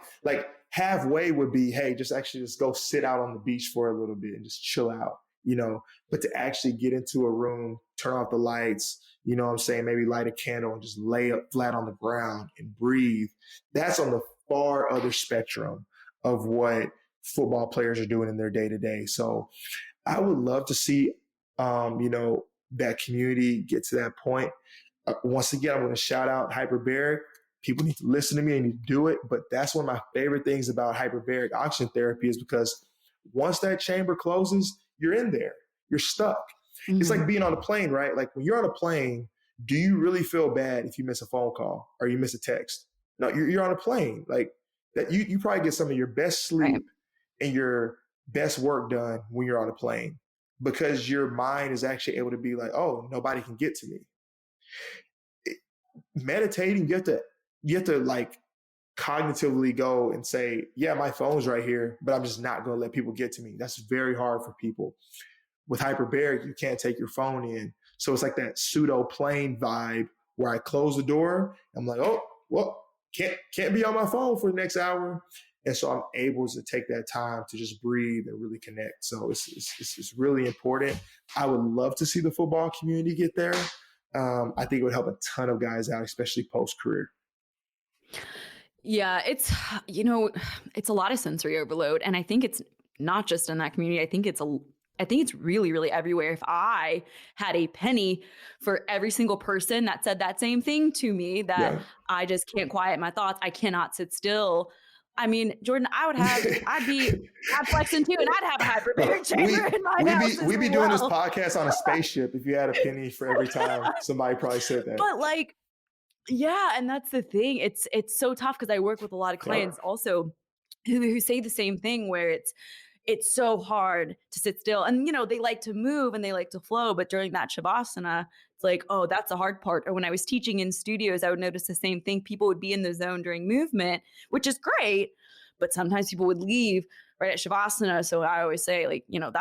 halfway would be, hey, just go sit out on the beach for a little bit and just chill out, you know, but to actually get into a room, turn off the lights, you know what I'm saying, maybe light a candle and just lay up flat on the ground and breathe. That's on the far other spectrum of what football players are doing in their day to day. So I would love to see, you know, that community get to that point. Once again, I'm going to shout out hyperbaric. People need to listen to me and need to do it. But that's one of my favorite things about hyperbaric oxygen therapy is because once that chamber closes, you're in there. You're stuck. It's like being on a plane, right? Like when you're on a plane, do you really feel bad if you miss a phone call or you miss a text? No, you're on a plane. Like that, you probably get some of your best sleep and your best work done when you're on a plane because your mind is actually able to be like, oh, nobody can get to me. Meditating, you have to like cognitively go and say, yeah, my phone's right here, but I'm just not going to let people get to me. That's very hard for people. With hyperbaric, you can't take your phone in. So it's like that pseudo plane vibe where I close the door. I'm like, oh, well, can't be on my phone for the next hour. And so I'm able to take that time to just breathe and really connect. So it's really important. I would love to see the football community get there. I think it would help a ton of guys out, especially post-career. Yeah, it's, you know, it's a lot of sensory overload. And I think it's not just in that community. I think it's really, really everywhere. If I had a penny for every single person that said that same thing to me, that I just can't quiet my thoughts, I cannot sit still. I mean, Jordan, I'd be flexing too, and I'd have a hyperbaric chamber in my house. We'd be doing this podcast on a spaceship if you had a penny for every time somebody probably said that. But like, yeah, and that's the thing. It's so tough because I work with a lot of clients also who say the same thing where it's so hard to sit still. And, you know, they like to move and they like to flow. But during that Shavasana, it's like, oh, that's the hard part. Or when I was teaching in studios, I would notice the same thing. People would be in the zone during movement, which is great. But sometimes people would leave right at Shavasana. So I always say, like, you know,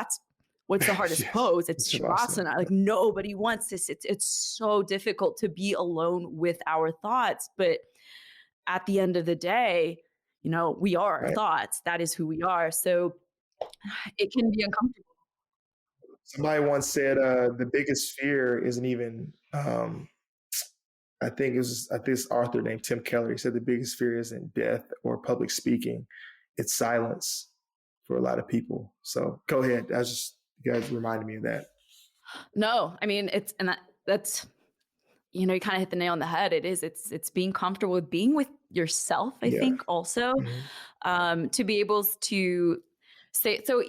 what's the hardest pose? It's Shavasana. Like nobody wants this. It's so difficult to be alone with our thoughts. But at the end of the day, you know, we are our thoughts. That is who we are. So it can be uncomfortable. Somebody once said the biggest fear isn't even, I think this author named Tim Keller. He said the biggest fear isn't death or public speaking. It's silence for a lot of people. So go ahead. You guys reminded me of that. No, I mean, that's, you know, you kind of hit the nail on the head. It's being comfortable with being with yourself, I Yeah. think also, Mm-hmm. to be able to say, so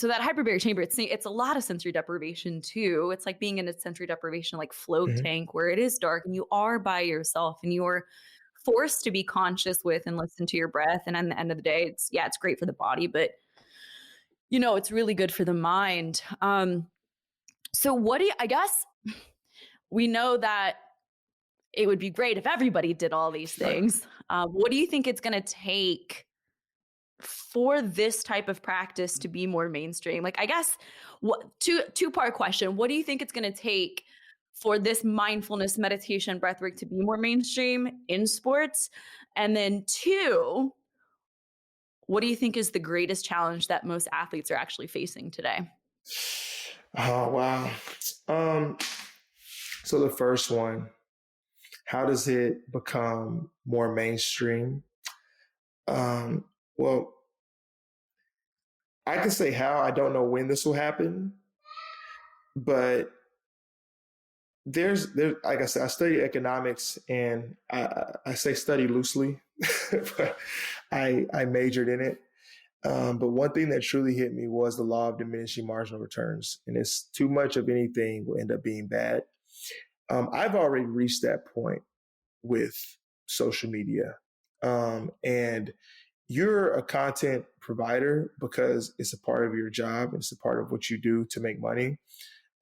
that hyperbaric chamber, it's a lot of sensory deprivation too. It's like being in a sensory deprivation, like float Mm-hmm. tank where it is dark and you are by yourself and you're forced to be conscious with and listen to your breath. And at the end of the day, it's great for the body, but you know, it's really good for the mind. So I guess we know that it would be great if everybody did all these Right. things. What do you think it's going to take for this type of practice to be more mainstream? Like, I guess two-part question. What do you think it's going to take for this mindfulness, meditation, breathwork to be more mainstream in sports? And then two, what do you think is the greatest challenge that most athletes are actually facing today? Oh, wow. Um, so the first one, how does it become more mainstream? Um, well, I can say how. I don't know when this will happen, but there's like I said, I study economics, and I say study loosely, but I majored in it. But one thing that truly hit me was the law of diminishing marginal returns, and it's too much of anything will end up being bad. I've already reached that point with social media, and you're a content provider because it's a part of your job, and it's a part of what you do to make money.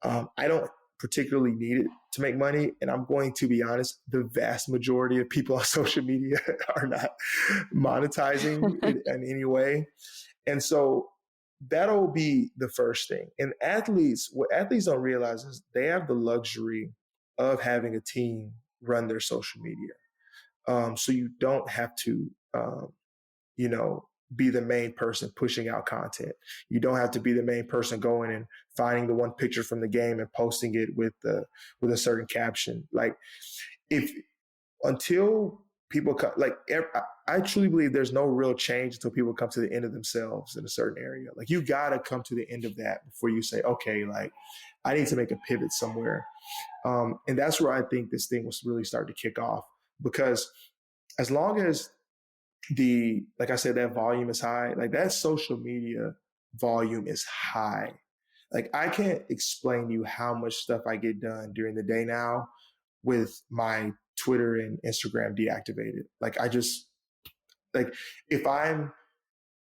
I don't particularly need it to make money. And I'm going to be honest, the vast majority of people on social media are not monetizing it in any way. And so that'll be the first thing. And what athletes don't realize is they have the luxury of having a team run their social media. So you don't have to, you know, be the main person pushing out content. You don't have to be the main person going and finding the one picture from the game and posting it with a certain caption. Like if until people come, like I truly believe there's no real change until people come to the end of themselves in a certain area. Like you gotta come to the end of that before you say, okay, like I need to make a pivot somewhere. And that's where I think this thing was really starting to kick off because as long as like I said, that volume is high. Like that social media volume is high. Like I can't explain to you how much stuff I get done during the day now with my Twitter and Instagram deactivated. Like I just like if I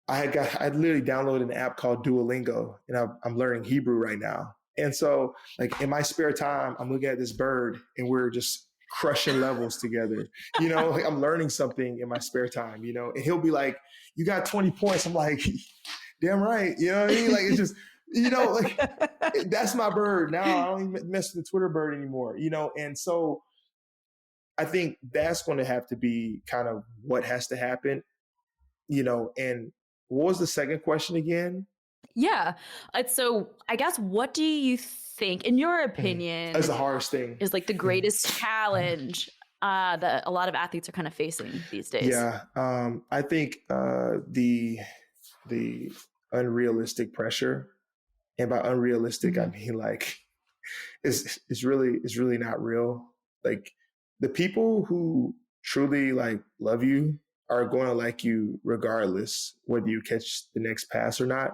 literally downloaded an app called Duolingo, and I'm learning Hebrew right now. And so, like in my spare time, I'm looking at this bird, and we're just crushing levels together. You know, like I'm learning something in my spare time. You know, and he'll be like, "You got 20 points." I'm like, "Damn right." You know what I mean? Like it's just, you know, like that's my bird now. I don't even mess with the Twitter bird anymore. You know, and so I think that's going to have to be kind of what has to happen. You know, and what was the second question again? Yeah. So I guess what do you think, in your That's opinion, the hardest thing. is like the greatest challenge that a lot of athletes are kind of facing these days? Yeah, I think the unrealistic pressure, and by unrealistic I Mhm. mean like it's really not real. Like the people who truly like love you are going to like you regardless whether you catch the next pass or not.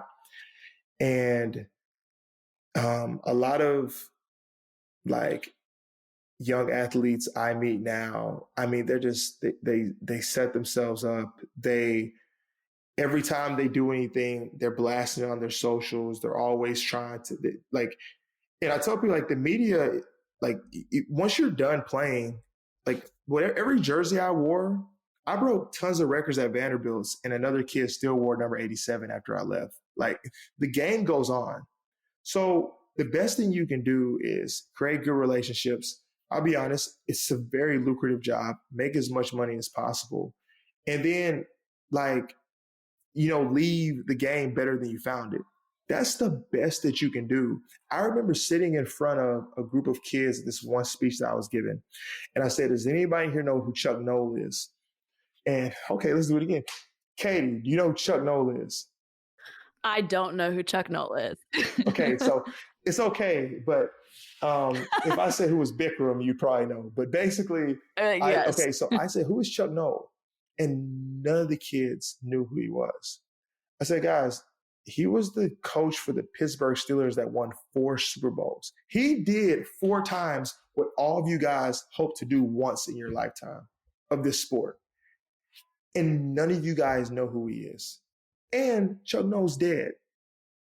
And a lot of like young athletes I meet now, I mean, they're just they set themselves up. They every time they do anything, they're blasting it on their socials. They're always trying to like. And I tell people like the media, like once you're done playing, like whatever every jersey I wore, I broke tons of records at Vanderbilt's, and another kid still wore number 87 after I left. Like the game goes on. So the best thing you can do is create good relationships. I'll be honest, it's a very lucrative job. Make as much money as possible. And then like, you know, leave the game better than you found it. That's the best that you can do. I remember sitting in front of a group of kids at this one speech that I was giving. And I said, does anybody here know who Chuck Noll is? And okay, let's do it again. Katie, do you know who Chuck Noll is? I don't know who Chuck Noll is. Okay, so it's okay. But if I said who was Bikram, you probably know. But basically, Yes. so I said, who is Chuck Noll? And none of the kids knew who he was. I said, guys, he was the coach for the Pittsburgh Steelers that won 4 Super Bowls. He did 4 times what all of you guys hope to do once in your lifetime of this sport. And none of you guys know who he is. And Chuck Noll's dead.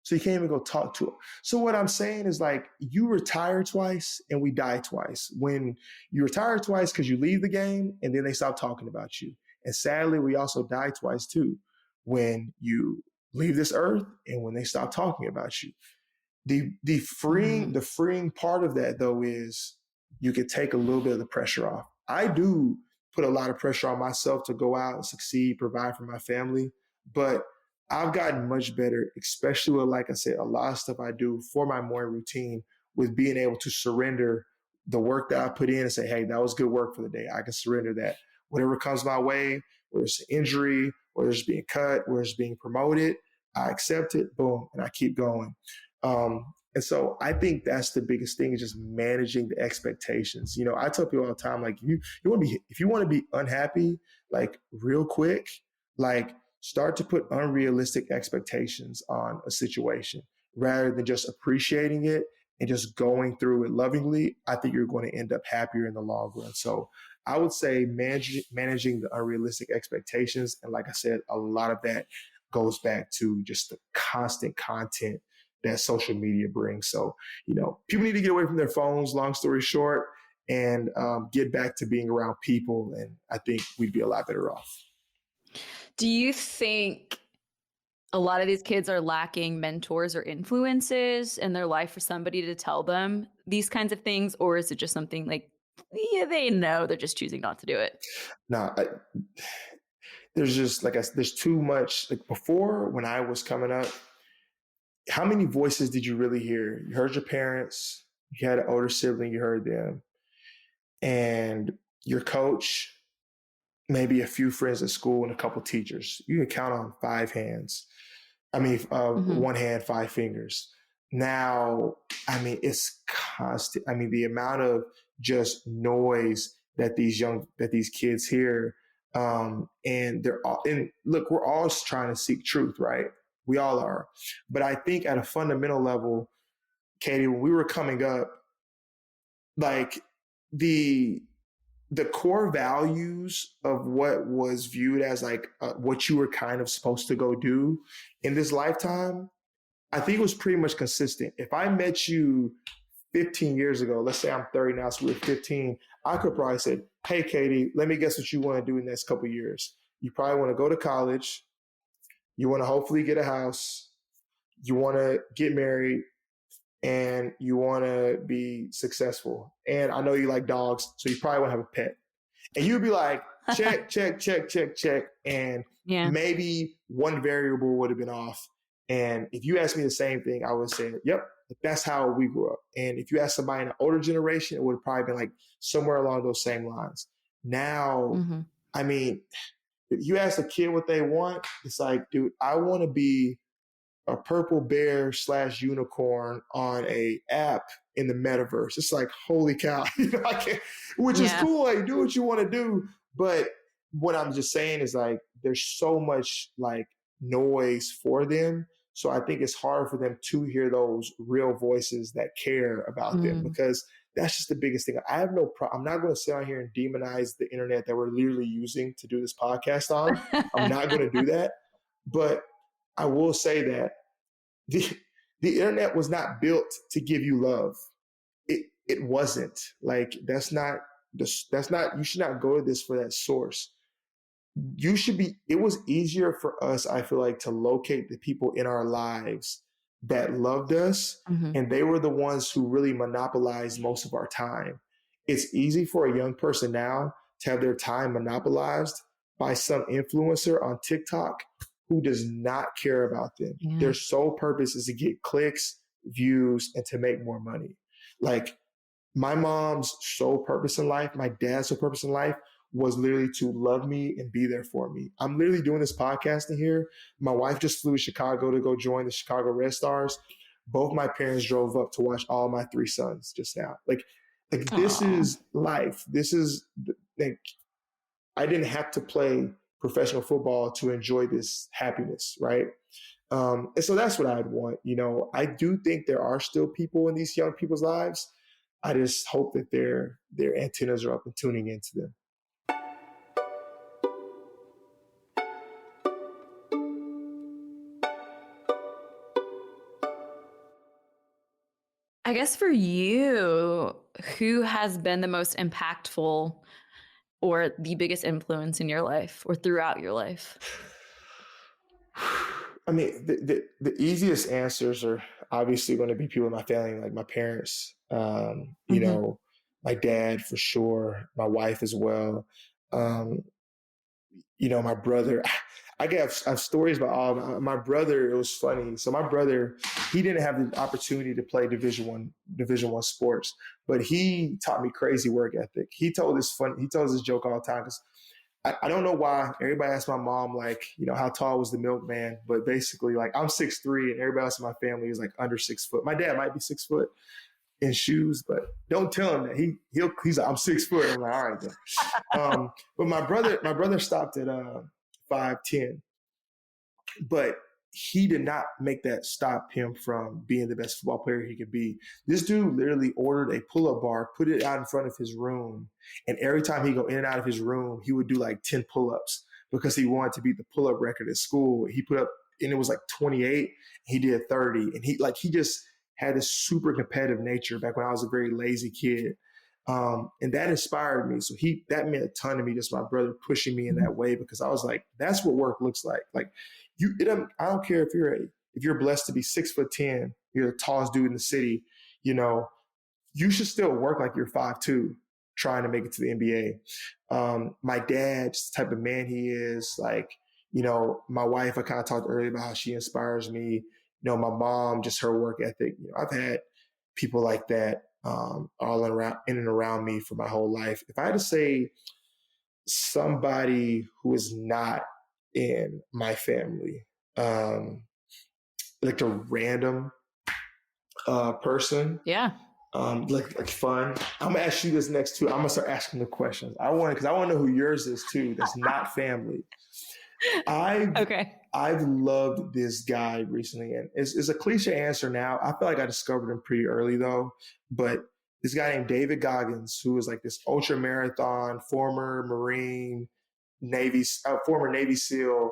So you can't even go talk to him. So what I'm saying is, like, you retire twice and we die twice. When you retire twice because you leave the game and then they stop talking about you. And sadly, we also die twice too. When you leave this earth and when they stop talking about you. The freeing part of that, though, is you could take a little bit of the pressure off. I do put a lot of pressure on myself to go out and succeed, provide for my family, but I've gotten much better, especially with, like I said, a lot of stuff I do for my morning routine, with being able to surrender the work that I put in and say, hey, that was good work for the day. I can surrender that. Whatever comes my way, whether it's an injury, whether it's being cut, whether it's being promoted, I accept it, boom, and I keep going. And so I think that's the biggest thing, is just managing the expectations. You know, I tell people all the time, like, if you want to be unhappy, like, real quick, like, start to put unrealistic expectations on a situation rather than just appreciating it and just going through it lovingly. I think you're going to end up happier in the long run. So I would say managing the unrealistic expectations. And like I said, a lot of that goes back to just the constant content that social media brings. So, you know, people need to get away from their phones, long story short, and get back to being around people. And I think we'd be a lot better off. Do you think a lot of these kids are lacking mentors or influences in their life for somebody to tell them these kinds of things? Or is it just something like, yeah, they know, they're just choosing not to do it? No, there's just, there's too much. Like, before, when I was coming up, how many voices did you really hear? You heard your parents, you had an older sibling, you heard them, and your coach, maybe a few friends at school, and a couple teachers. You can count on 5 hands. I mean, one hand, 5 fingers. Now, I mean, it's constant. I mean, the amount of just noise that these kids hear, and they're all, and look, we're all trying to seek truth, right? We all are. But I think at a fundamental level, Katie, when we were coming up, like, the core values of what was viewed as, like, what you were kind of supposed to go do in this lifetime, I think it was pretty much consistent. If I met you 15 years ago, let's say I'm 30 now, so we're 15, I could probably say, hey, Katie, let me guess what you want to do in the next couple of years. You probably want to go to college. You want to hopefully get a house. You want to get married. And you want to be successful. And I know you like dogs, so you probably want to have a pet. And you'd be like, check, check, check, check, check. And maybe one variable would have been off. And if you asked me the same thing, I would say, yep, that's how we grew up. And if you ask somebody in an older generation, it would have probably been like somewhere along those same lines. Now, I mean, if you ask a kid what they want, it's like, dude, I want to be a purple bear / unicorn on a app in the metaverse. It's like, holy cow, you know, which is cool. Like, do what you want to do. But what I'm just saying is, like, there's so much, like, noise for them. So I think it's hard for them to hear those real voices that care about them, because that's just the biggest thing. I have no problem. I'm not going to sit on here and demonize the internet that we're literally using to do this podcast on. I'm not going to do that. But I will say that the internet was not built to give you love. It wasn't. Like, that's not, you should not go to this for that source. It was easier for us, I feel like, to locate the people in our lives that loved us, and they were the ones who really monopolized most of our time. It's easy for a young person now to have their time monopolized by some influencer on TikTok who does not care about them. Their sole purpose is to get clicks, views, and to make more money. Like, my mom's sole purpose in life, my dad's sole purpose in life was literally to love me and be there for me. I'm literally doing this podcast in here. My wife just flew to Chicago to go join the Chicago Red Stars. both my parents drove up to watch all my 3 sons just now. Like this Aw. is life. This is like, I didn't have to play professional football to enjoy this happiness, right? And so that's what I'd want. I do think there are still people in these young people's lives. I just hope that their antennas are up and tuning into them. I guess for you, who has been the most impactful or the biggest influence in your life or throughout your life? I mean, the easiest answers are obviously going to be people in my family, like my parents, my dad for sure, my wife as well. My brother. I have stories about all my brother. It was funny. So my brother, he didn't have the opportunity to play Division I sports, but he taught me crazy work ethic. He tells this joke all the time because I don't know why everybody asks my mom, like, how tall was the milkman? But basically, like, I'm 6'3", and everybody else in my family is like under 6 foot. My dad might be 6 foot in shoes, but don't tell him that. He's like, I'm 6 foot. I'm like, all right then. But my brother stopped at 5'10", but he did not make that stop him from being the best football player he could be. This dude literally ordered a pull-up bar, put it out in front of his room, and every time he go in and out of his room, he would do like 10 pull-ups because he wanted to beat the pull-up record at school. He put up, and it was like 28. He did 30, and he just had this super competitive nature back when I was a very lazy kid. And that inspired me. So that meant a ton to me, just my brother pushing me in that way, because I was like, that's what work looks like. Like I don't care if you're blessed to be 6'10", you're the tallest dude in the city, you should still work like you're 5'2", trying to make it to the NBA. My dad, just the type of man he is, like, my wife, I kind of talked earlier about how she inspires me. My mom, just her work ethic. I've had people like that all in and around me for my whole life. If I had to say somebody who is not in my family, like a random person, like fun. I'm gonna ask you this next too. I'm gonna start asking the questions. Because I want to know who yours is too. That's not family. I've loved this guy recently, and it's a cliche answer now. I feel like I discovered him pretty early though, but this guy named David Goggins, who is like this ultra marathon, former Marine, former Navy SEAL.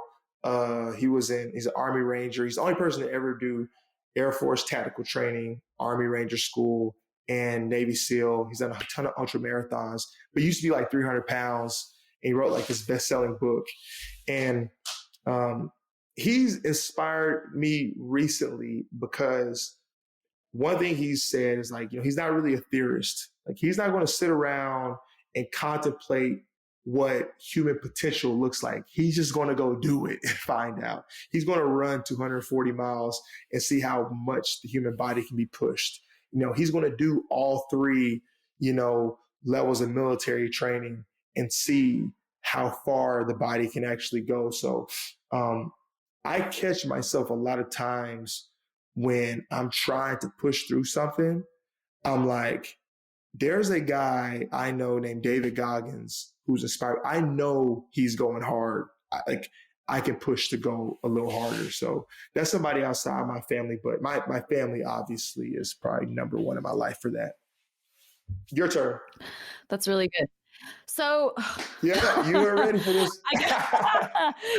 He's an Army Ranger. He's the only person to ever do Air Force tactical training, Army Ranger school, and Navy SEAL. He's done a ton of ultra marathons, but he used to be like 300 pounds. And he wrote like this best-selling book. And he's inspired me recently because one thing he's said is like, he's not really a theorist. Like, he's not going to sit around and contemplate what human potential looks like. He's just going to go do it and find out. He's going to run 240 miles and see how much the human body can be pushed. He's going to do all 3, levels of military training and see how far the body can actually go. So I catch myself a lot of times when I'm trying to push through something. I'm like, there's a guy I know named David Goggins who's inspired. I know he's going hard. I can push to go a little harder. So that's somebody outside my family, but my family obviously is probably number one in my life for that. Your turn. That's really good. So yeah, you were ready for this.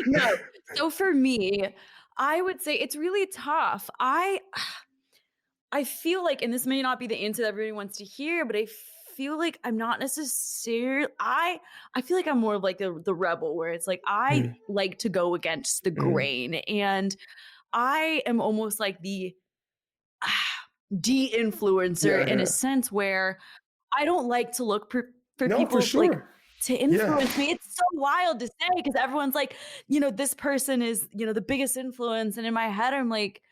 No. So for me, I would say it's really tough. I feel like, and this may not be the answer that everybody wants to hear, but I feel like I'm not necessarily, I feel like I'm more of like the rebel, where it's like, I like to go against the grain, and I am almost like the de-influencer in a sense, where I don't like to look for people for sure. like to influence me. It's so wild to say, because everyone's like, this person is, the biggest influence. And in my head, I'm like,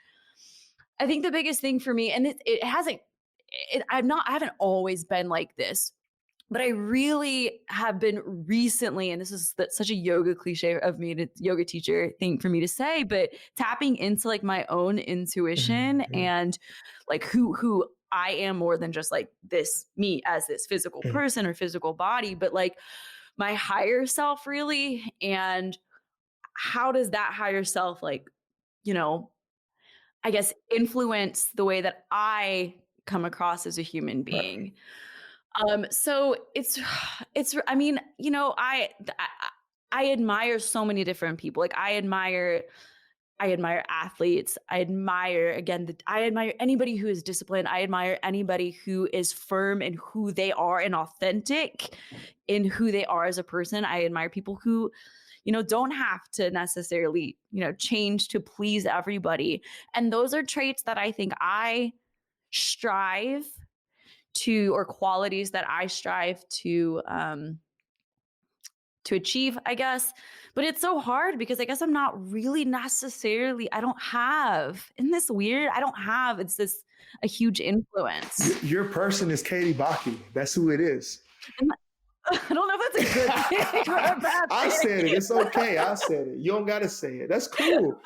I think the biggest thing for me, and I haven't always been like this, But I really have been recently, and this is such a yoga cliche of me, to yoga teacher thing for me to say, but tapping into like my own intuition Mhm. and like who I am more than just like this me as this physical Mhm. person or physical body, but like my higher self really. And how does that higher self like, you know, I guess influence the way that I come across as a human Right. being? So it's I mean, you know, I admire so many different people. Like I admire athletes. I admire again I admire anybody who is disciplined. I admire anybody who is firm in who they are and authentic in who they are as a person. I admire people who, you know, don't have to necessarily, you know, change to please everybody. And those are traits that I think I strive to, or qualities that I strive to achieve, I guess. But it's so hard because I guess I'm not really necessarily, I don't have, isn't this weird? I don't have, it's this a huge influence. Your person is Katie Baki. That's who it is. And I don't know if that's a good thing or a bad I said it. thing. It's okay. I said it. You don't gotta say it. That's cool.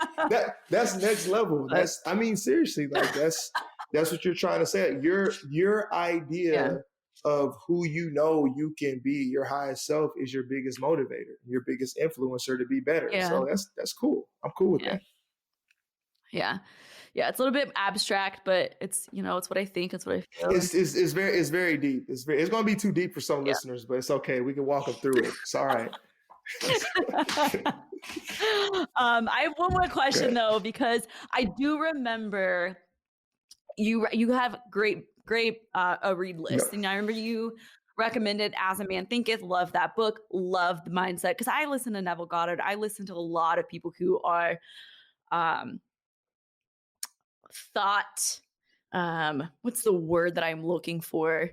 That's next level. But That's I mean seriously, like that's what you're trying to say. Your yeah, idea of who you know you can be, your highest self, is your biggest motivator, your biggest influencer to be better. yeah, So that's cool. I'm cool with yeah, that. yeah. Yeah, it's a little bit abstract, but it's, you know, it's what I think, it's what I feel. It's very deep. It's gonna be too deep for some Yeah. listeners, but it's okay. We can walk them through it. It's all right. I have one more question Okay. though, because I do remember you have great a read Yeah. list, and I remember you recommended As a Man Thinketh. Love that book. Love the mindset, because I listen to Neville Goddard. I listen to a lot of people who are um, thought. What's the word that I'm looking for?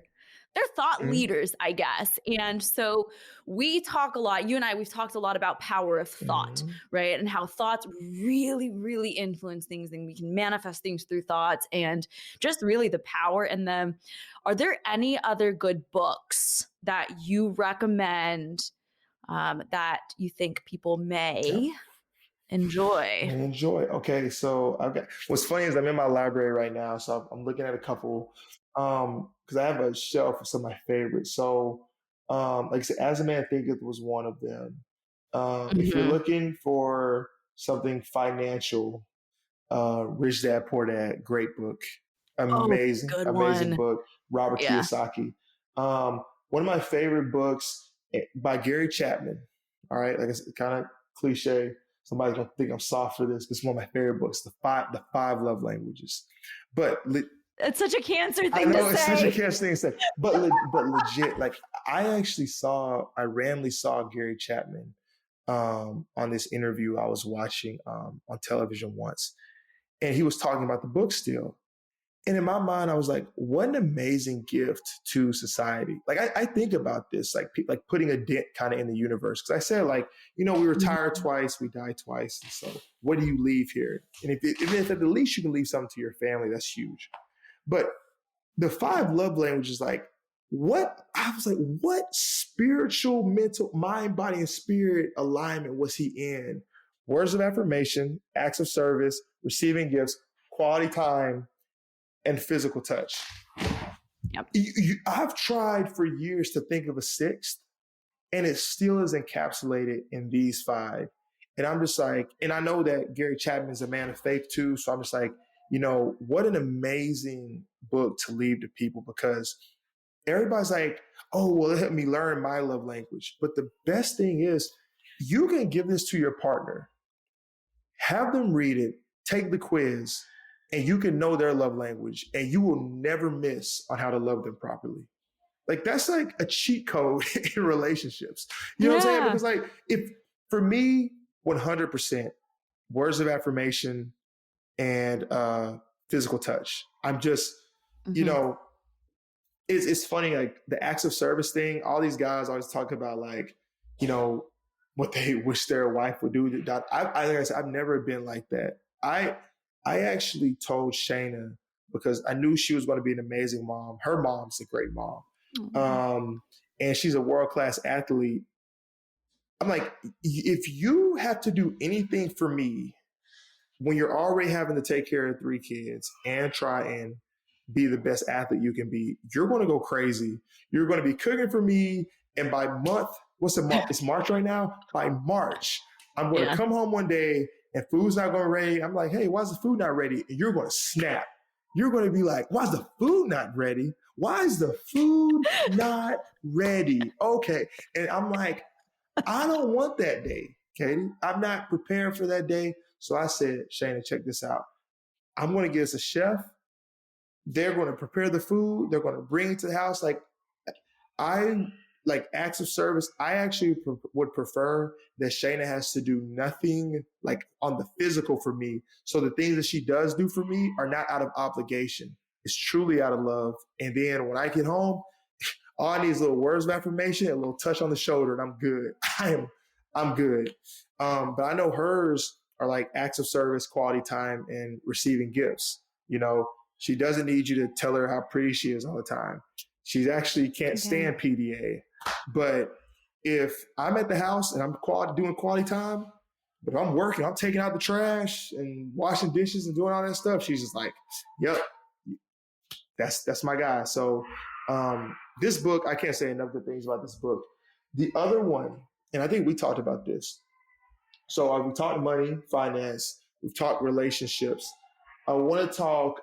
They're thought Mhm. leaders, I guess. And so we talk a lot, you and I, we've talked a lot about power of thought, Mhm. right? And how thoughts really, really influence things, and we can manifest things through thoughts, and just really the power in them. Are there any other good books that you recommend that you think people Yeah. may enjoy? And enjoy. Okay, so I've got. What's funny is I'm in my library right now, so I'm looking at a couple. Because I have a shelf of some of my favorites. So, like I said, As a Man Thinketh was one of them. If you're Mhm. looking for something financial, Rich Dad Poor Dad, great book, Oh, amazing, good amazing one. book. Robert Yeah. Kiyosaki. One of my favorite books by Gary Chapman. All right, like it's kind of cliche. Somebody's gonna think I'm soft for this. But it's one of my favorite books, the five love languages. But It's such a cancer I thing to know it's such a say. catch thing to say, but legit, like I randomly saw Gary Chapman on this interview I was watching on television once, and he was talking about the book still. And in my mind, I was like, what an amazing gift to society. Like I think about this, like putting a dent kind of in the universe. Because I said, like, we retire Mhm. twice, we die twice. And so what do you leave here? And if at the least you can leave something to your family, that's huge. But the five love languages, like what spiritual, mental, mind, body, and spirit alignment was he in? Words of affirmation, acts of service, receiving gifts, quality time, and physical touch. Yep. I've tried for years to think of a sixth, and it still is encapsulated in these five. And I'm just like, and I know that Gary Chapman is a man of faith too. So I'm just like, what an amazing book to leave to people, because everybody's like, oh, well, it helped me learn my love language. But the best thing is, you can give this to your partner, have them read it, take the quiz, and you can know their love language, and you will never miss on how to love them properly. Like that's like a cheat code in relationships. You know what I'm saying? Yeah. Because like if for me, 100% words of affirmation and physical touch. I'm just, you Mhm. know, it's funny, like the acts of service thing. All these guys always talk about like, you know, what they wish their wife would do. Like I said, I've never been like that. I actually told Shayna, because I knew she was going to be an amazing mom. Her mom's a great mom. Aw. Um, and she's a world-class athlete. I'm like, if you have to do anything for me when you're already having to take care of 3 kids and try and be the best athlete you can be, you're going to go crazy. You're going to be cooking for me. And by month, what's the month? It's March right now. By March, I'm going to come home one day and food's not going to ready. I'm like, hey, why is the food not ready? And you're going to snap. You're going to be like, why is the food not ready? Why is the food not ready? Okay. And I'm like, I don't want that day, Katie. I'm not prepared for that day. So I said, Shayna, check this out. I'm going to get us a chef. They're going to prepare the food. They're going to bring it to the house. Like acts of service. I actually would prefer that Shayna has to do nothing like on the physical for me. So the things that she does do for me are not out of obligation. It's truly out of love. And then when I get home, all I need is little words of affirmation, a little touch on the shoulder, and I'm good. I'm good. But I know hers are like acts of service, quality time, and receiving gifts. You know, she doesn't need you to tell her how pretty she is all the time. She actually can't stand PDA. But if I'm at the house and I'm doing quality time, but if I'm working, I'm taking out the trash and washing dishes and doing all that stuff, she's just like, yep, that's my guy. So this book, I can't say enough good things about this book. The other one, and I think we talked about this. So we talked money, finance, we've talked relationships. I want to talk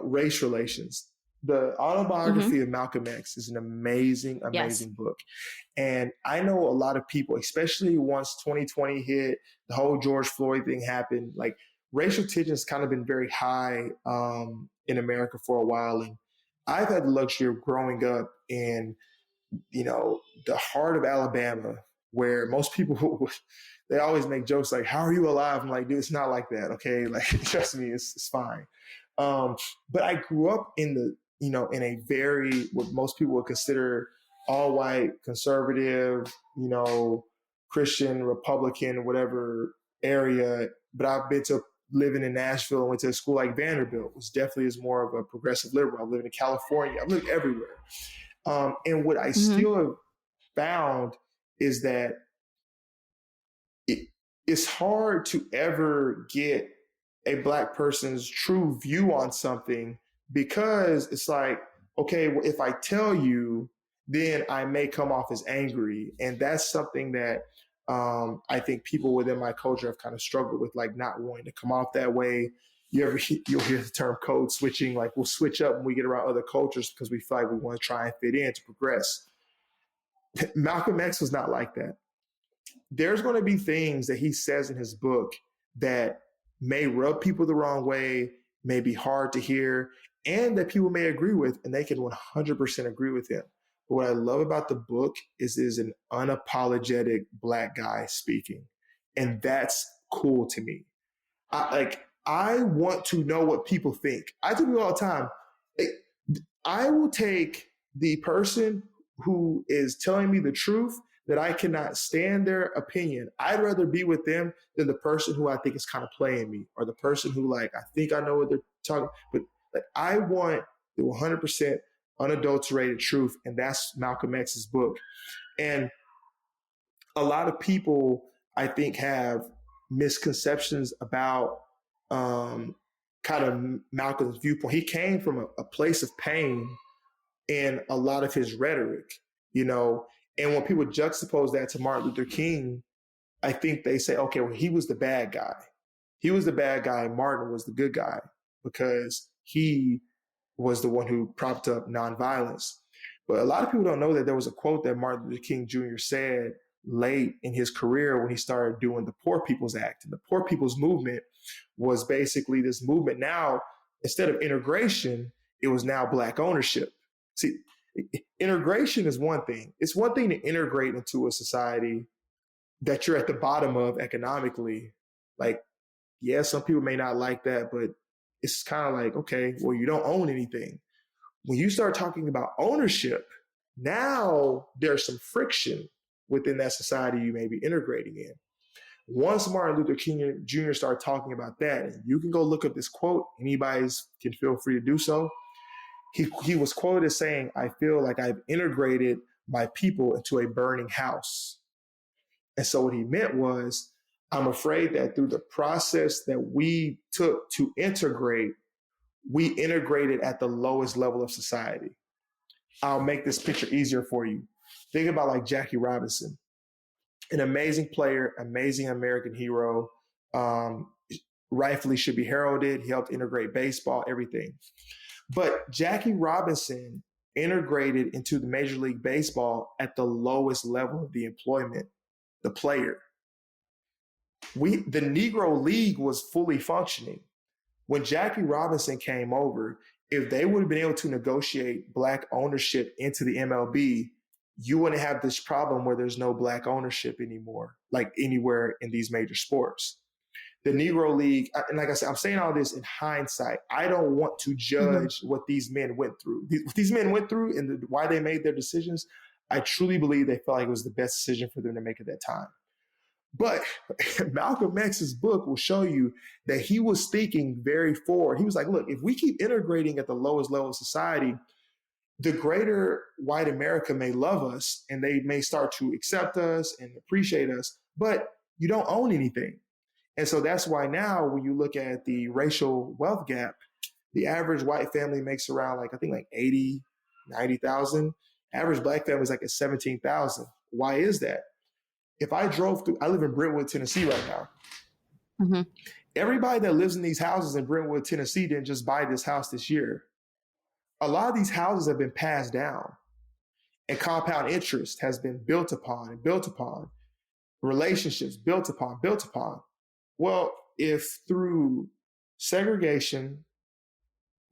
race relations. The autobiography of Malcolm X is an amazing book. And I know a lot of people, especially once 2020 hit, the whole George Floyd thing happened, like racial tension has kind of been very high in America for a while. And I've had the luxury of growing up in, you know, the heart of Alabama, where most people, they always make jokes like, how are you alive? I'm like, dude, it's not like that. Okay. Like, trust me, it's fine. But I grew up in a very, what most people would consider all white, conservative, you know, Christian, Republican, whatever area. But I've been to living in Nashville and went to a school like Vanderbilt, which definitely is more of a progressive liberal. I live in California. I've lived everywhere. And what I still have found is that it's hard to ever get a Black person's true view on something, because it's like, okay, well, if I tell you, then I may come off as angry. And that's something that I think people within my culture have kind of struggled with, like not wanting to come off that way. You'll hear the term code switching, like we'll switch up when we get around other cultures because we feel like we want to try and fit in to progress. Malcolm X was not like that. There's going to be things that he says in his book that may rub people the wrong way, may be hard to hear, and that people may agree with, and they can 100% agree with him. But what I love about the book is an unapologetic Black guy speaking. And that's cool to me. I want to know what people think. I tell people all the time, I will take the person who is telling me the truth that I cannot stand their opinion. I'd rather be with them than the person who I think is kind of playing me, or the person who like, I think I know what they're talking, but like, I want the 100% unadulterated truth. And that's Malcolm X's book. And a lot of people, I think, have misconceptions about kind of Malcolm's viewpoint. He came from a place of pain in a lot of his rhetoric, you know, and when people juxtapose that to Martin Luther King, I think they say, okay, well, he was the bad guy. He was the bad guy. Martin was the good guy because he was the one who propped up nonviolence. But a lot of people don't know that there was a quote that Martin Luther King Jr. said late in his career when he started doing the Poor People's Act. And the Poor People's Movement was basically this movement. Now, instead of integration, it was now Black ownership. See, integration is one thing. It's one thing to integrate into a society that you're at the bottom of economically. Like, yeah, some people may not like that, but it's kind of like, okay, well, you don't own anything. When you start talking about ownership, now there's some friction within that society you may be integrating in. Once Martin Luther King Jr. started talking about that, and you can go look up this quote, anybody can feel free to do so. he was quoted as saying, "I feel like I've integrated my people into a burning house." And so what he meant was, I'm afraid that through the process that we took to integrate, we integrated at the lowest level of society. I'll make this picture easier for you. Think about like Jackie Robinson, an amazing player, amazing American hero, rightfully should be heralded. He helped integrate baseball, everything. But Jackie Robinson integrated into the Major League Baseball at the lowest level of the employment, the player. The Negro League was fully functioning. When Jackie Robinson came over, if they would have been able to negotiate Black ownership into the MLB, you wouldn't have this problem where there's no Black ownership anymore, like anywhere in these major sports. The Negro League, and like I said, I'm saying all this in hindsight. I don't want to judge what these men went through. What these men went through and why they made their decisions, I truly believe they felt like it was the best decision for them to make at that time. But Malcolm X's book will show you that he was thinking very forward. He was like, look, if we keep integrating at the lowest level of society, the greater white America may love us and they may start to accept us and appreciate us, but you don't own anything. And so that's why now when you look at the racial wealth gap, the average white family makes around like 80, 90,000. Average Black family is like at 17,000. Why is that? If I drove through, I live in Brentwood, Tennessee right now. Mm-hmm. Everybody that lives in these houses in Brentwood, Tennessee didn't just buy this house this year. A lot of these houses have been passed down and compound interest has been built upon and built upon, relationships built upon. Well, if through segregation,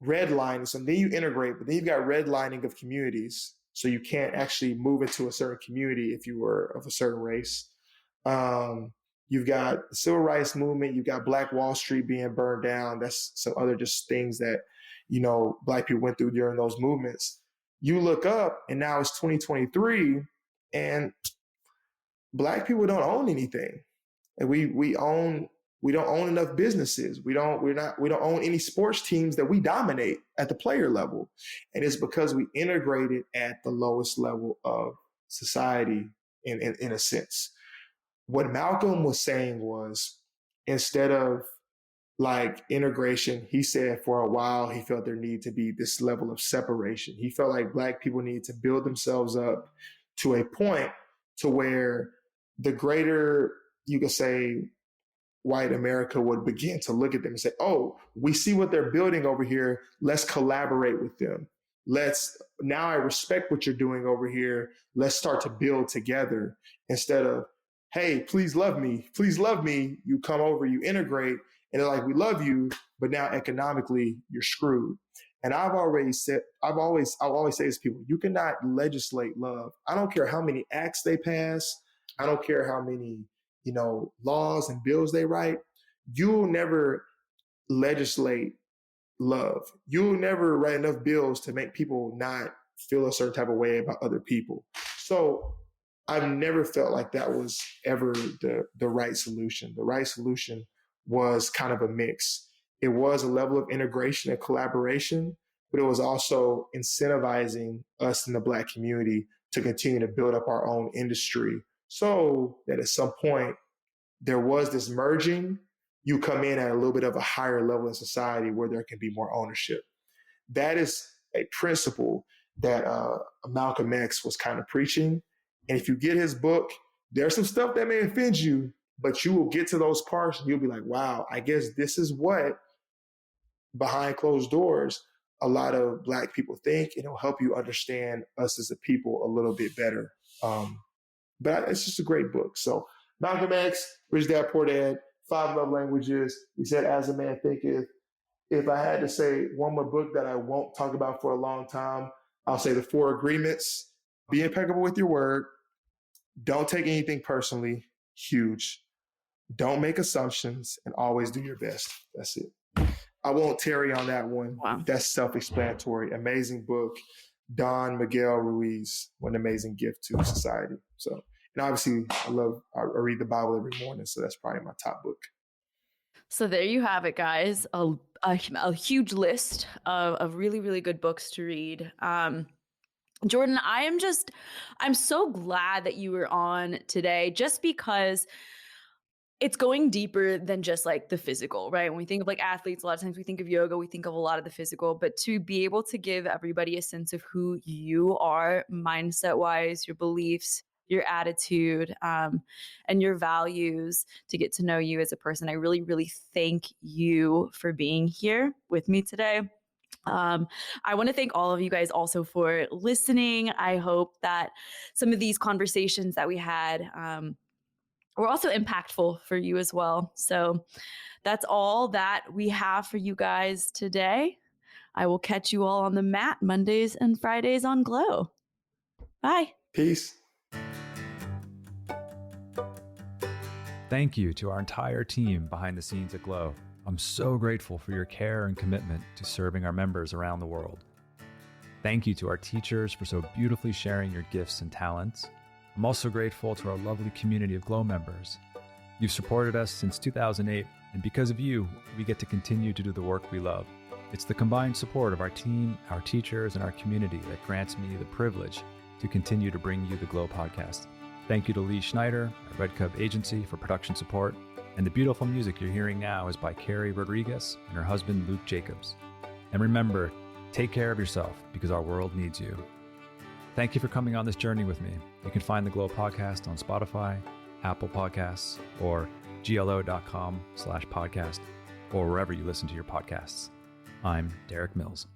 redlining, so then you integrate, but then you've got redlining of communities, so you can't actually move into a certain community if you were of a certain race. You've got the civil rights movement, you've got Black Wall Street being burned down. That's some other just things that, Black people went through during those movements. You look up and now it's 2023 and Black people don't own anything. And we don't own enough businesses. We don't own any sports teams that we dominate at the player level. And it's because we integrated at the lowest level of society in a sense. What Malcolm was saying was, instead of like integration, he said for a while, he felt there needed to be this level of separation. He felt like Black people needed to build themselves up to a point to where the greater, you could say, white America would begin to look at them and say, oh, we see what they're building over here. Let's collaborate with them. Now I respect what you're doing over here. Let's start to build together instead of, hey, please love me. Please love me. You come over, you integrate, and they're like, we love you, but now economically you're screwed. And I've always say to people, you cannot legislate love. I don't care how many acts they pass. I don't care how many laws and bills they write. You'll never legislate love. You'll never write enough bills to make people not feel a certain type of way about other people. So I've never felt like that was ever the right solution. The right solution was kind of a mix. It was a level of integration and collaboration, but it was also incentivizing us in the Black community to continue to build up our own industry, so that at some point there was this merging, you come in at a little bit of a higher level in society where there can be more ownership. That is a principle that Malcolm X was kind of preaching. And if you get his book, there's some stuff that may offend you, but you will get to those parts and you'll be like, wow, I guess this is what behind closed doors a lot of Black people think, and it'll help you understand us as a people a little bit better. But it's just a great book. So Malcolm X, Rich Dad Poor Dad, 5 Love Languages. We said As a Man Thinketh. If I had to say one more book that I won't talk about for a long time, I'll say The 4 Agreements. Be impeccable with your word. Don't take anything personally. Huge. Don't make assumptions and always do your best. That's it. I won't tarry on that one. Wow. That's self-explanatory. Amazing book. Don Miguel Ruiz, what an amazing gift to society. So, and obviously I read the Bible every morning. So that's probably my top book. So there you have it, guys. A a huge list of really, really good books to read. Jordan, I'm so glad that you were on today, just because it's going deeper than just like the physical, right? When we think of like athletes, a lot of times we think of yoga, we think of a lot of the physical, but to be able to give everybody a sense of who you are, mindset wise, your beliefs, your attitude, and your values, to get to know you as a person. I really, really thank you for being here with me today. I want to thank all of you guys also for listening. I hope that some of these conversations that we had, were also impactful for you as well. So that's all that we have for you guys today. I will catch you all on the mat Mondays and Fridays on Glow. Bye. Peace. Thank you to our entire team behind the scenes at Glow. I'm so grateful for your care and commitment to serving our members around the world. Thank you to our teachers for so beautifully sharing your gifts and talents. I'm also grateful to our lovely community of Glow members. You've supported us since 2008, and because of you, we get to continue to do the work we love. It's the combined support of our team, our teachers, and our community that grants me the privilege to continue to bring you the Glow podcast. Thank you to Lee Schneider at Red Cub Agency for production support, and the beautiful music you're hearing now is by Carrie Rodriguez and her husband Luke Jacobs. And remember, take care of yourself because our world needs you. Thank you for coming on this journey with me. You can find the Glow podcast on Spotify, Apple Podcasts, or glo.com/podcast, or wherever you listen to your podcasts. I'm Derek Mills.